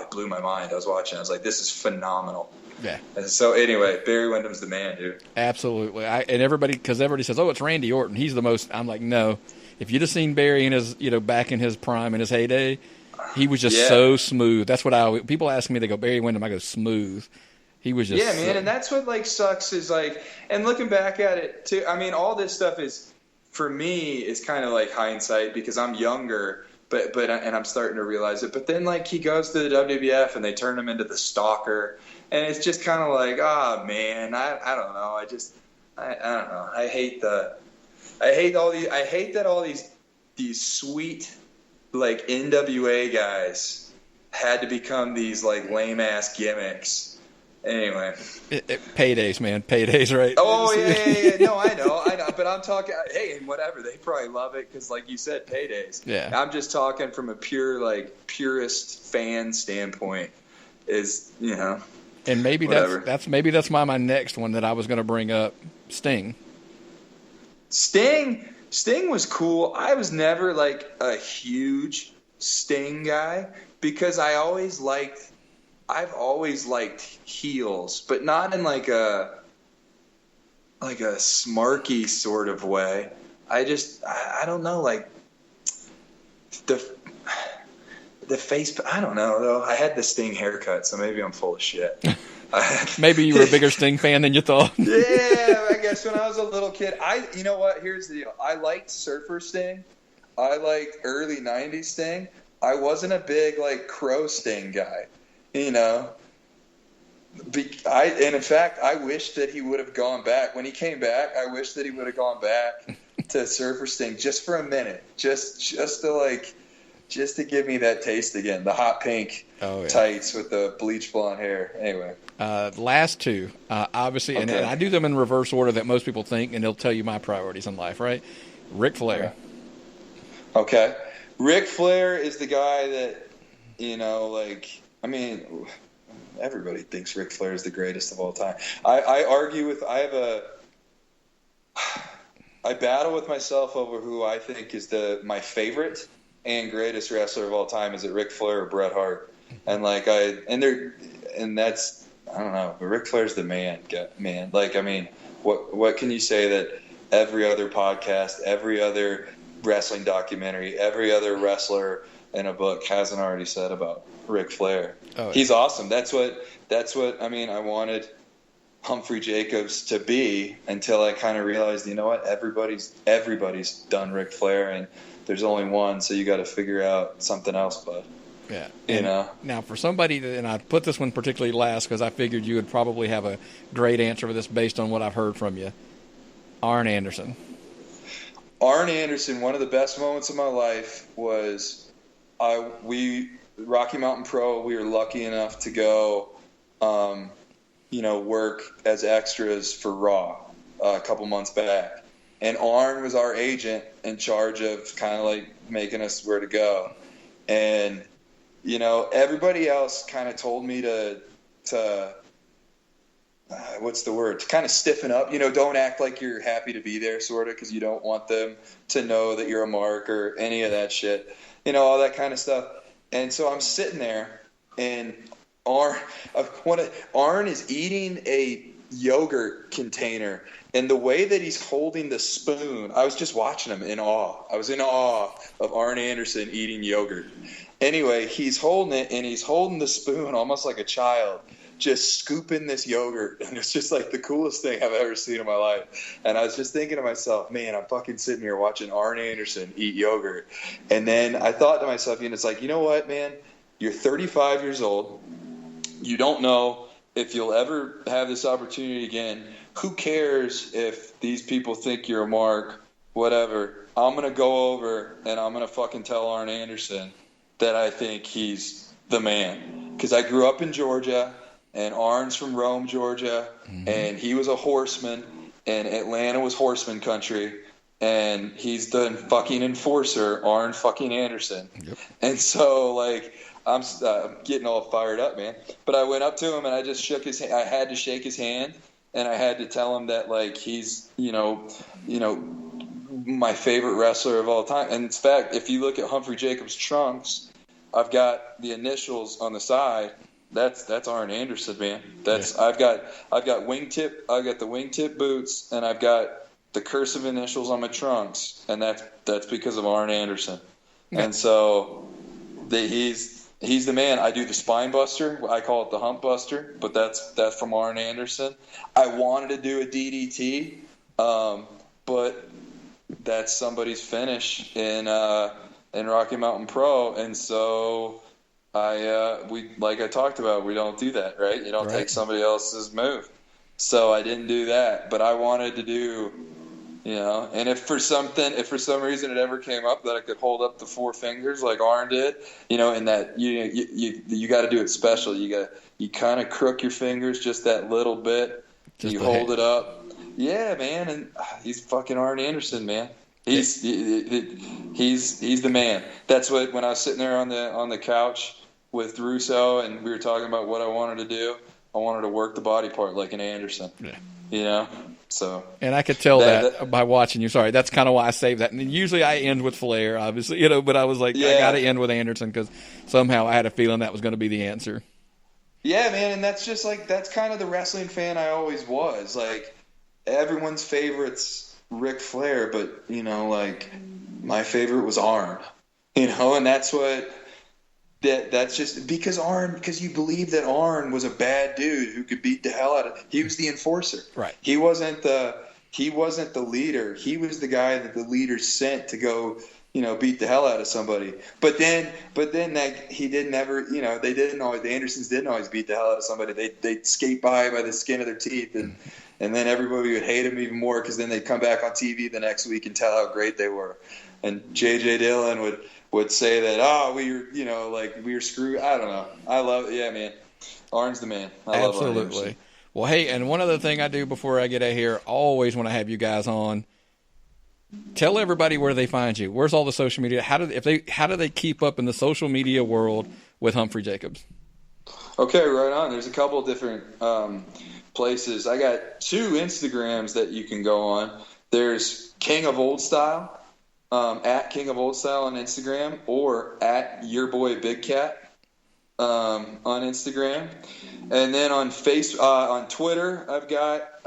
it blew my mind. I was watching. I was like, this is phenomenal. Yeah. And so anyway, Barry Windham's the man, dude. Absolutely. Because everybody says, oh, it's Randy Orton. He's the most. I'm like, no. If you'd have seen Barry in his, back in his prime, in his heyday, he was just so smooth. That's what people ask me. They go, Barry Windham. I go, smooth. He was just. Yeah, man. And that's what like sucks is like, and looking back at it too. I mean, all this stuff is, for me, is kind of like hindsight because I'm younger. But and I'm starting to realize it. But then like he goes to the WWF and they turn him into the Stalker, and it's just kind of like, man, I don't know. I don't know. I hate that all these sweet like NWA guys had to become these like lame ass gimmicks. Anyway, paydays, man, paydays, right? Oh yeah. No, I know. But I'm talking. Hey, and whatever, they probably love it because, like you said, paydays. Yeah. I'm just talking from a purist fan standpoint. Is And maybe whatever. that's my next one that I was going to bring up. Sting. Sting was cool. I was never like a huge Sting guy because I've always liked heels, but not in like a smarky sort of way. I don't know, like the face. I don't know though. I had the Sting haircut, so maybe I'm full of shit. Maybe you were a bigger Sting fan than you thought. Yeah, I guess when I was a little kid, you know what? Here's the deal. I liked Surfer Sting. I liked early '90s Sting. I wasn't a big like Crow Sting guy, you know. And in fact, I wish that he would have gone back when he came back. I wish that he would have gone back to Surfer Sting just for a minute, just to give me that taste again. The hot pink tights with the bleach blonde hair. Anyway, last two, obviously, and I do them in reverse order that most people think, and they'll tell you my priorities in life. Right, Ric Flair. Okay, Ric Flair is the guy that, you know, like, I mean, everybody thinks Ric Flair is the greatest of all time. I battle with myself over who I think is my favorite and greatest wrestler of all time. Is it Ric Flair or Bret Hart? And like that's, I don't know, but Ric Flair's the man. Like, I mean, what can you say that every other podcast, every other wrestling documentary, every other wrestler in a book hasn't already said about Ric Flair? Oh, yeah. He's awesome. That's what I mean. I wanted Humphrey Jacobs to be until I kind of realized, you know what? Everybody's done Ric Flair, and there's only one, so you got to figure out something else, bud. Yeah. You know? Now, for somebody and I put this one particularly last because I figured you would probably have a great answer for this based on what I've heard from you. Arn Anderson. Arn Anderson, one of the best moments of my life was Rocky Mountain Pro. We were lucky enough to go, work as extras for Raw a couple months back. And Arn was our agent in charge of kind of like making us where to go. And, you know, everybody else kind of told me to what's the word? To kind of stiffen up, you know, don't act like you're happy to be there, sort of, because you don't want them to know that you're a mark or any of that shit, you know, all that kind of stuff. And so I'm sitting there, and Arn is eating a yogurt container, and the way that he's holding the spoon, I was just watching him in awe. I was in awe of Arn Anderson eating yogurt. Anyway, he's holding it, and he's holding the spoon almost like a child, just scooping this yogurt, and it's just like the coolest thing I've ever seen in my life. And I was just thinking to myself, man, I'm fucking sitting here watching Arn Anderson eat yogurt. And then I thought to myself, you know, it's like, you know what, man, you're 35 years old, you don't know if you'll ever have this opportunity again. Who cares if these people think you're a mark, whatever. I'm going to go over and I'm going to fucking tell Arn Anderson that I think he's the man. Because I grew up in Georgia, and Arn's from Rome, Georgia, and he was a horseman, and Atlanta was horseman country, and he's the fucking enforcer, Arn fucking Anderson. Yep. And so, like, I'm getting all fired up, man. But I went up to him, and I just shook his hand. I had to shake his hand, and I had to tell him that, like, he's, you know, my favorite wrestler of all time. And in fact, if you look at Humphrey Jacobs' trunks, I've got the initials on the side. That's Arn Anderson, man. I've got wingtip. I've got the wingtip boots, and I've got the cursive initials on my trunks, and that's because of Arn Anderson. Yeah. And so he's the man. I do the spine buster. I call it the hump buster, but that's from Arn Anderson. I wanted to do a DDT, but that's somebody's finish in Rocky Mountain Pro, and so like I talked about, we don't do that, right? You don't take somebody else's move. So I didn't do that, but I wanted to do, you know, and if for some reason it ever came up that I could hold up the four fingers like Arn did, you know, and that you got to do it special. You kind of crook your fingers just that little bit. You hold it up. Yeah, man, and he's fucking Arn Anderson, man. He's the man. That's what, when I was sitting there on the couch with Russo and we were talking about what I wanted to do, I wanted to work the body part like an Anderson. Yeah. You know? So, and I could tell that by watching you. Sorry, that's kind of why I saved that. And usually I end with Flair, obviously, you know, but I was like, I got to end with Anderson because somehow I had a feeling that was going to be the answer. Yeah, man, and that's just like, that's kind of the wrestling fan I always was. Like, everyone's favorites Ric Flair, but like my favorite was Arn. And that's just because you believe that Arn was a bad dude who could beat the hell out of. He was the enforcer. Right. He wasn't the leader. He was the guy that the leader sent to go, beat the hell out of somebody. But then that he didn't ever, they didn't always. The Andersons didn't always beat the hell out of somebody. They'd skate by the skin of their teeth, and then everybody would hate him even more because then they'd come back on TV the next week and tell how great they were. And J.J. Dillon would say that, we were screwed. I don't know. I love it. Yeah, man. Arn's the man. I love Arn Absolutely. Anderson. Well, hey, and one other thing I do before I get out here, always when I have you guys on, tell everybody where they find you. Where's all the social media? How do they keep up in the social media world with Humphrey Jacobs? Okay, right on. There's a couple of different places. I got 2 Instagrams that you can go on. There's King of Old Style, at King of Old Style on Instagram, or at Your Boy Big Cat on Instagram. And then on on Twitter, I've got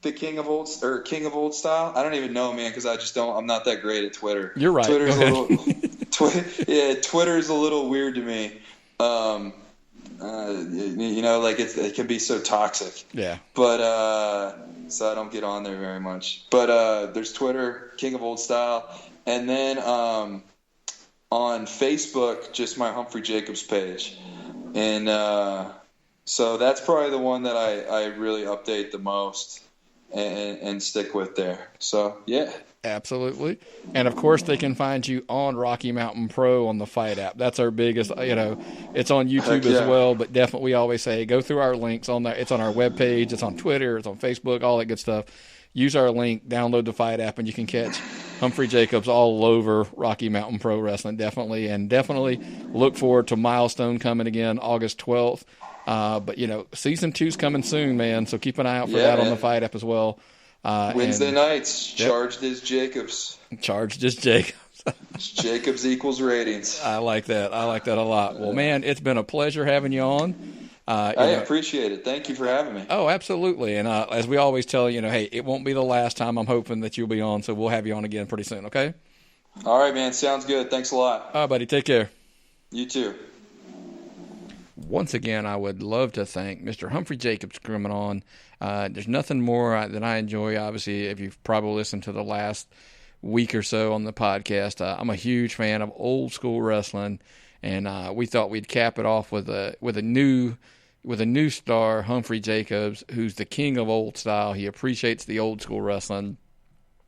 the King of Old Style. I don't even know, man, because I'm not that great at Twitter. You're right. Twitter's Twitter's a little weird to me. It can be so toxic. Yeah. But so I don't get on there very much. But there's Twitter, King of Old Style, and then on Facebook, just my Humphrey Jacobs page, and so that's probably the one that I really update the most and stick with there. So yeah. Absolutely. And, of course, they can find you on Rocky Mountain Pro on the Fight app. That's our biggest, it's on YouTube as well, but definitely we always say go through our links on there. It's on our webpage. It's on Twitter. It's on Facebook, all that good stuff. Use our link, download the Fight app, and you can catch Humphrey Jacobs all over Rocky Mountain Pro Wrestling, definitely. And definitely look forward to Milestone coming again August 12th. But, Season 2's coming soon, man, so keep an eye out for that on the Fight app as well. Wednesday nights, charged as Jacobs. Charged as Jacobs. Jacobs equals ratings. I like that. I like that a lot. Well, man, it's been a pleasure having you on. I appreciate it. Thank you for having me. Oh, absolutely. And as we always tell you, hey, it won't be the last time. I'm hoping that you'll be on, so we'll have you on again pretty soon, okay? All right, man. Sounds good. Thanks a lot. All right, buddy. Take care. You too. Once again, I would love to thank Mr. Humphrey Jacobs for coming on. There's nothing more that I enjoy. Obviously, if you've probably listened to the last week or so on the podcast, I'm a huge fan of old school wrestling, and we thought we'd cap it off with a new star, Humphrey Jacobs, who's the king of old style. He appreciates the old school wrestling,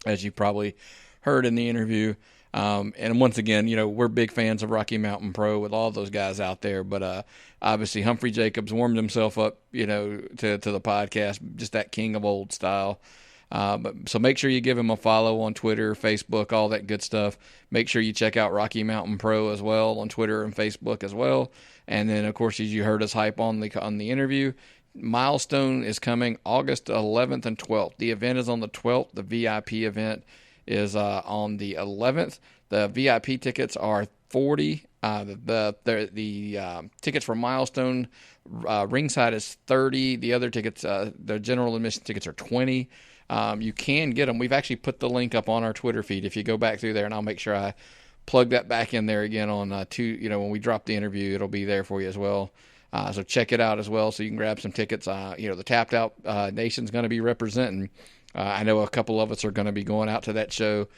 as you probably heard in the interview. And once again, we're big fans of Rocky Mountain Pro with all those guys out there. But obviously, Humphrey Jacobs warmed himself up, to the podcast, just that king of old style. So make sure you give him a follow on Twitter, Facebook, all that good stuff. Make sure you check out Rocky Mountain Pro as well on Twitter and Facebook as well. And then, of course, as you heard us hype on the interview, Milestone is coming August 11th and 12th. The event is on the 12th. The VIP event is on the 11th. The VIP tickets are $40. The tickets for Milestone ringside is $30. The other tickets, the general admission tickets, are $20. You can get them. We've actually put the link up on our Twitter feed. If you go back through there, and I'll make sure I plug that back in there again on when we drop the interview, it'll be there for you as well. So check it out as well, so you can grab some tickets. The Tapped Out Nation's going to be representing. I know a couple of us are going to be going out to that show,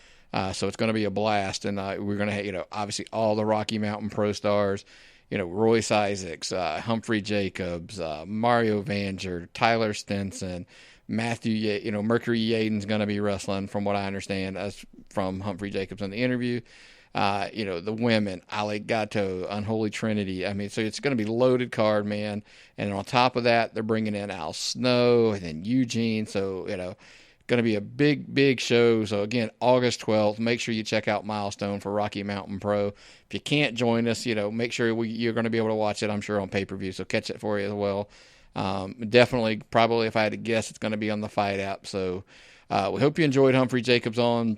so it's going to be a blast. And we're going to have, obviously all the Rocky Mountain Pro stars, Royce Isaacs, Humphrey Jacobs, Mario Vanjur, Tyler Stinson, Matthew, Mercury Yaden's going to be wrestling, from what I understand, as from Humphrey Jacobs in the interview. The women, Alligato, Unholy Trinity. I mean, so it's going to be loaded card, man. And on top of that, they're bringing in Al Snow and then Eugene. So, going to be a big, big show. So, again, August 12th, make sure you check out Milestone for Rocky Mountain Pro. If you can't join us, make sure you're going to be able to watch it, I'm sure, on pay-per-view. So catch it for you as well. Definitely, probably, if I had to guess, it's going to be on the Fight app. So we hope you enjoyed Humphrey Jacobs on.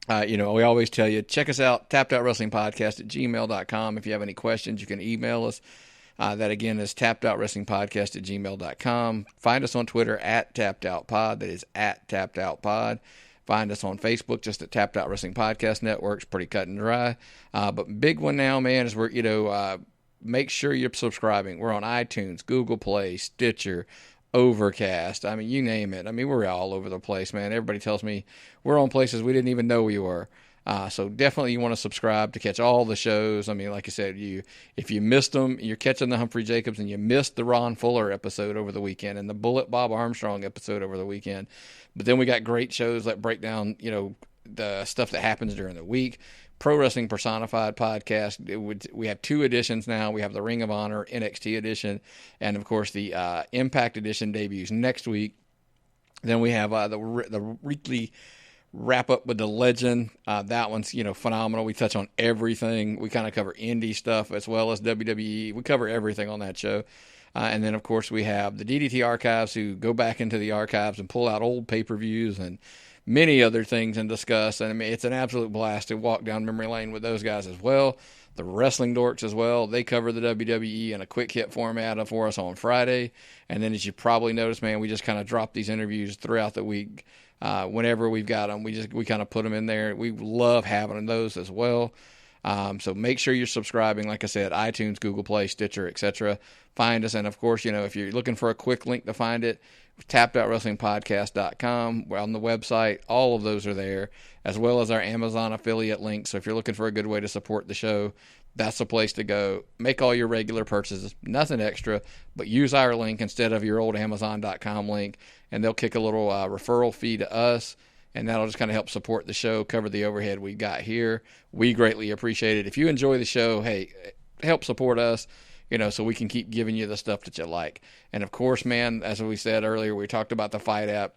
We always tell you, check us out, tappedoutvwrestlingpodcast@gmail.com. If you have any questions, you can email us. That again is tappedoutvwrestlingpodcast@gmail.com. Find us on Twitter at tappedOutPod. That is at tappedOutPod. Find us on Facebook just at Tapped Out Wrestling Podcast Network. It's pretty cut and dry. But big one now, man, is we're, make sure you're subscribing. We're on iTunes, Google Play, Stitcher, Overcast. I mean, you name it. I mean, we're all over the place, man. Everybody tells me we're on places we didn't even know we were. So definitely you want to subscribe to catch all the shows. I mean, like I said, if you missed them, you're catching the Humphrey Jacobs, and you missed the Ron Fuller episode over the weekend and the Bullet Bob Armstrong episode over the weekend. But then we got great shows that break down, the stuff that happens during the week. Pro Wrestling Personified podcast. We have 2 editions now. We have the Ring of Honor NXT edition, and of course the Impact edition debuts next week. Then we have the weekly wrap up with the Legend. That one's phenomenal. We touch on everything. We kind of cover indie stuff as well as WWE. We cover everything on that show. And then of course we have the DDT archives, who go back into the archives and pull out old pay-per-views and many other things and discuss. And I mean, it's an absolute blast to walk down memory lane with those guys as well. The Wrestling Dorks as well. They cover the WWE in a quick hit format for us on Friday. And then, as you probably noticed, man, we just kind of drop these interviews throughout the week. Whenever we've got them, we kind of put them in there. We love having those as well. So make sure you're subscribing. Like I said, iTunes, Google Play, Stitcher, etc. Find us. And of course, if you're looking for a quick link to find it, tappedoutvwrestlingpodcast.com. We're on the website. All of those are there, as well as our Amazon affiliate link. So if you're looking for a good way to support the show, that's the place to go. Make all your regular purchases, nothing extra, but use our link instead of your old Amazon.com link, and they'll kick a little referral fee to us, and that'll just kind of help support the show, cover the overhead we got here. We greatly appreciate it. If you enjoy the show, hey, help support us, so we can keep giving you the stuff that you like. And of course, man, as we said earlier, we talked about the Fight app.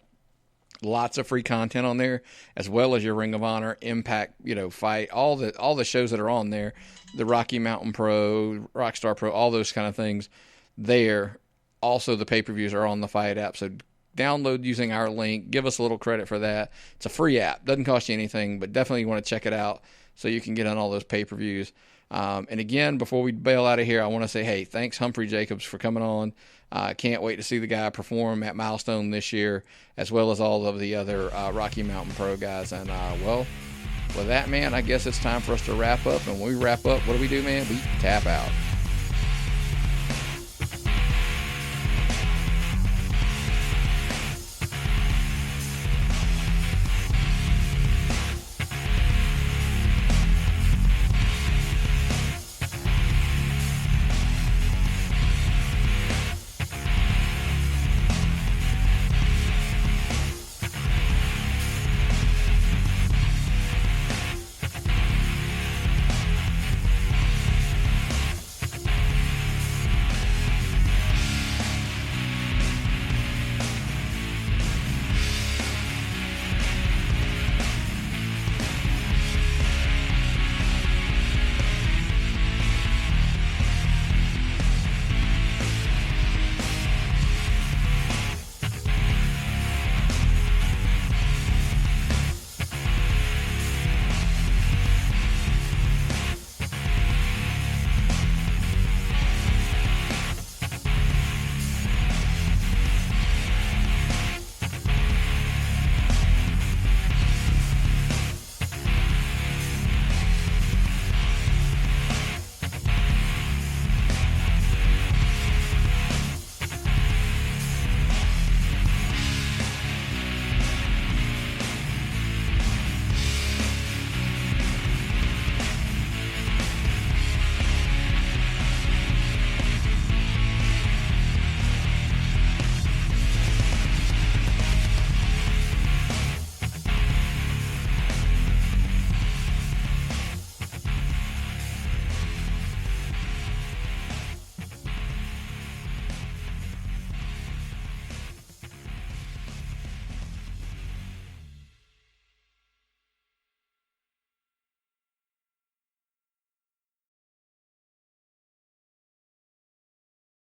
Lots of free content on there, as well as your Ring of Honor, Impact, Fight, all the shows that are on there, the Rocky Mountain Pro, Rockstar Pro, all those kind of things there. Also, the pay-per-views are on the Fight app, so download using our link. Give us a little credit for that. It's a free app. Doesn't cost you anything, but definitely you want to check it out so you can get on all those pay-per-views. And again, before we bail out of here, I want to say, hey, thanks Humphrey Jacobs for coming on. Can't wait to see the guy perform at Milestone this year, as well as all of the other Rocky Mountain Pro guys. And, with that, man, I guess it's time for us to wrap up. And when we wrap up, what do we do, man? We tap out.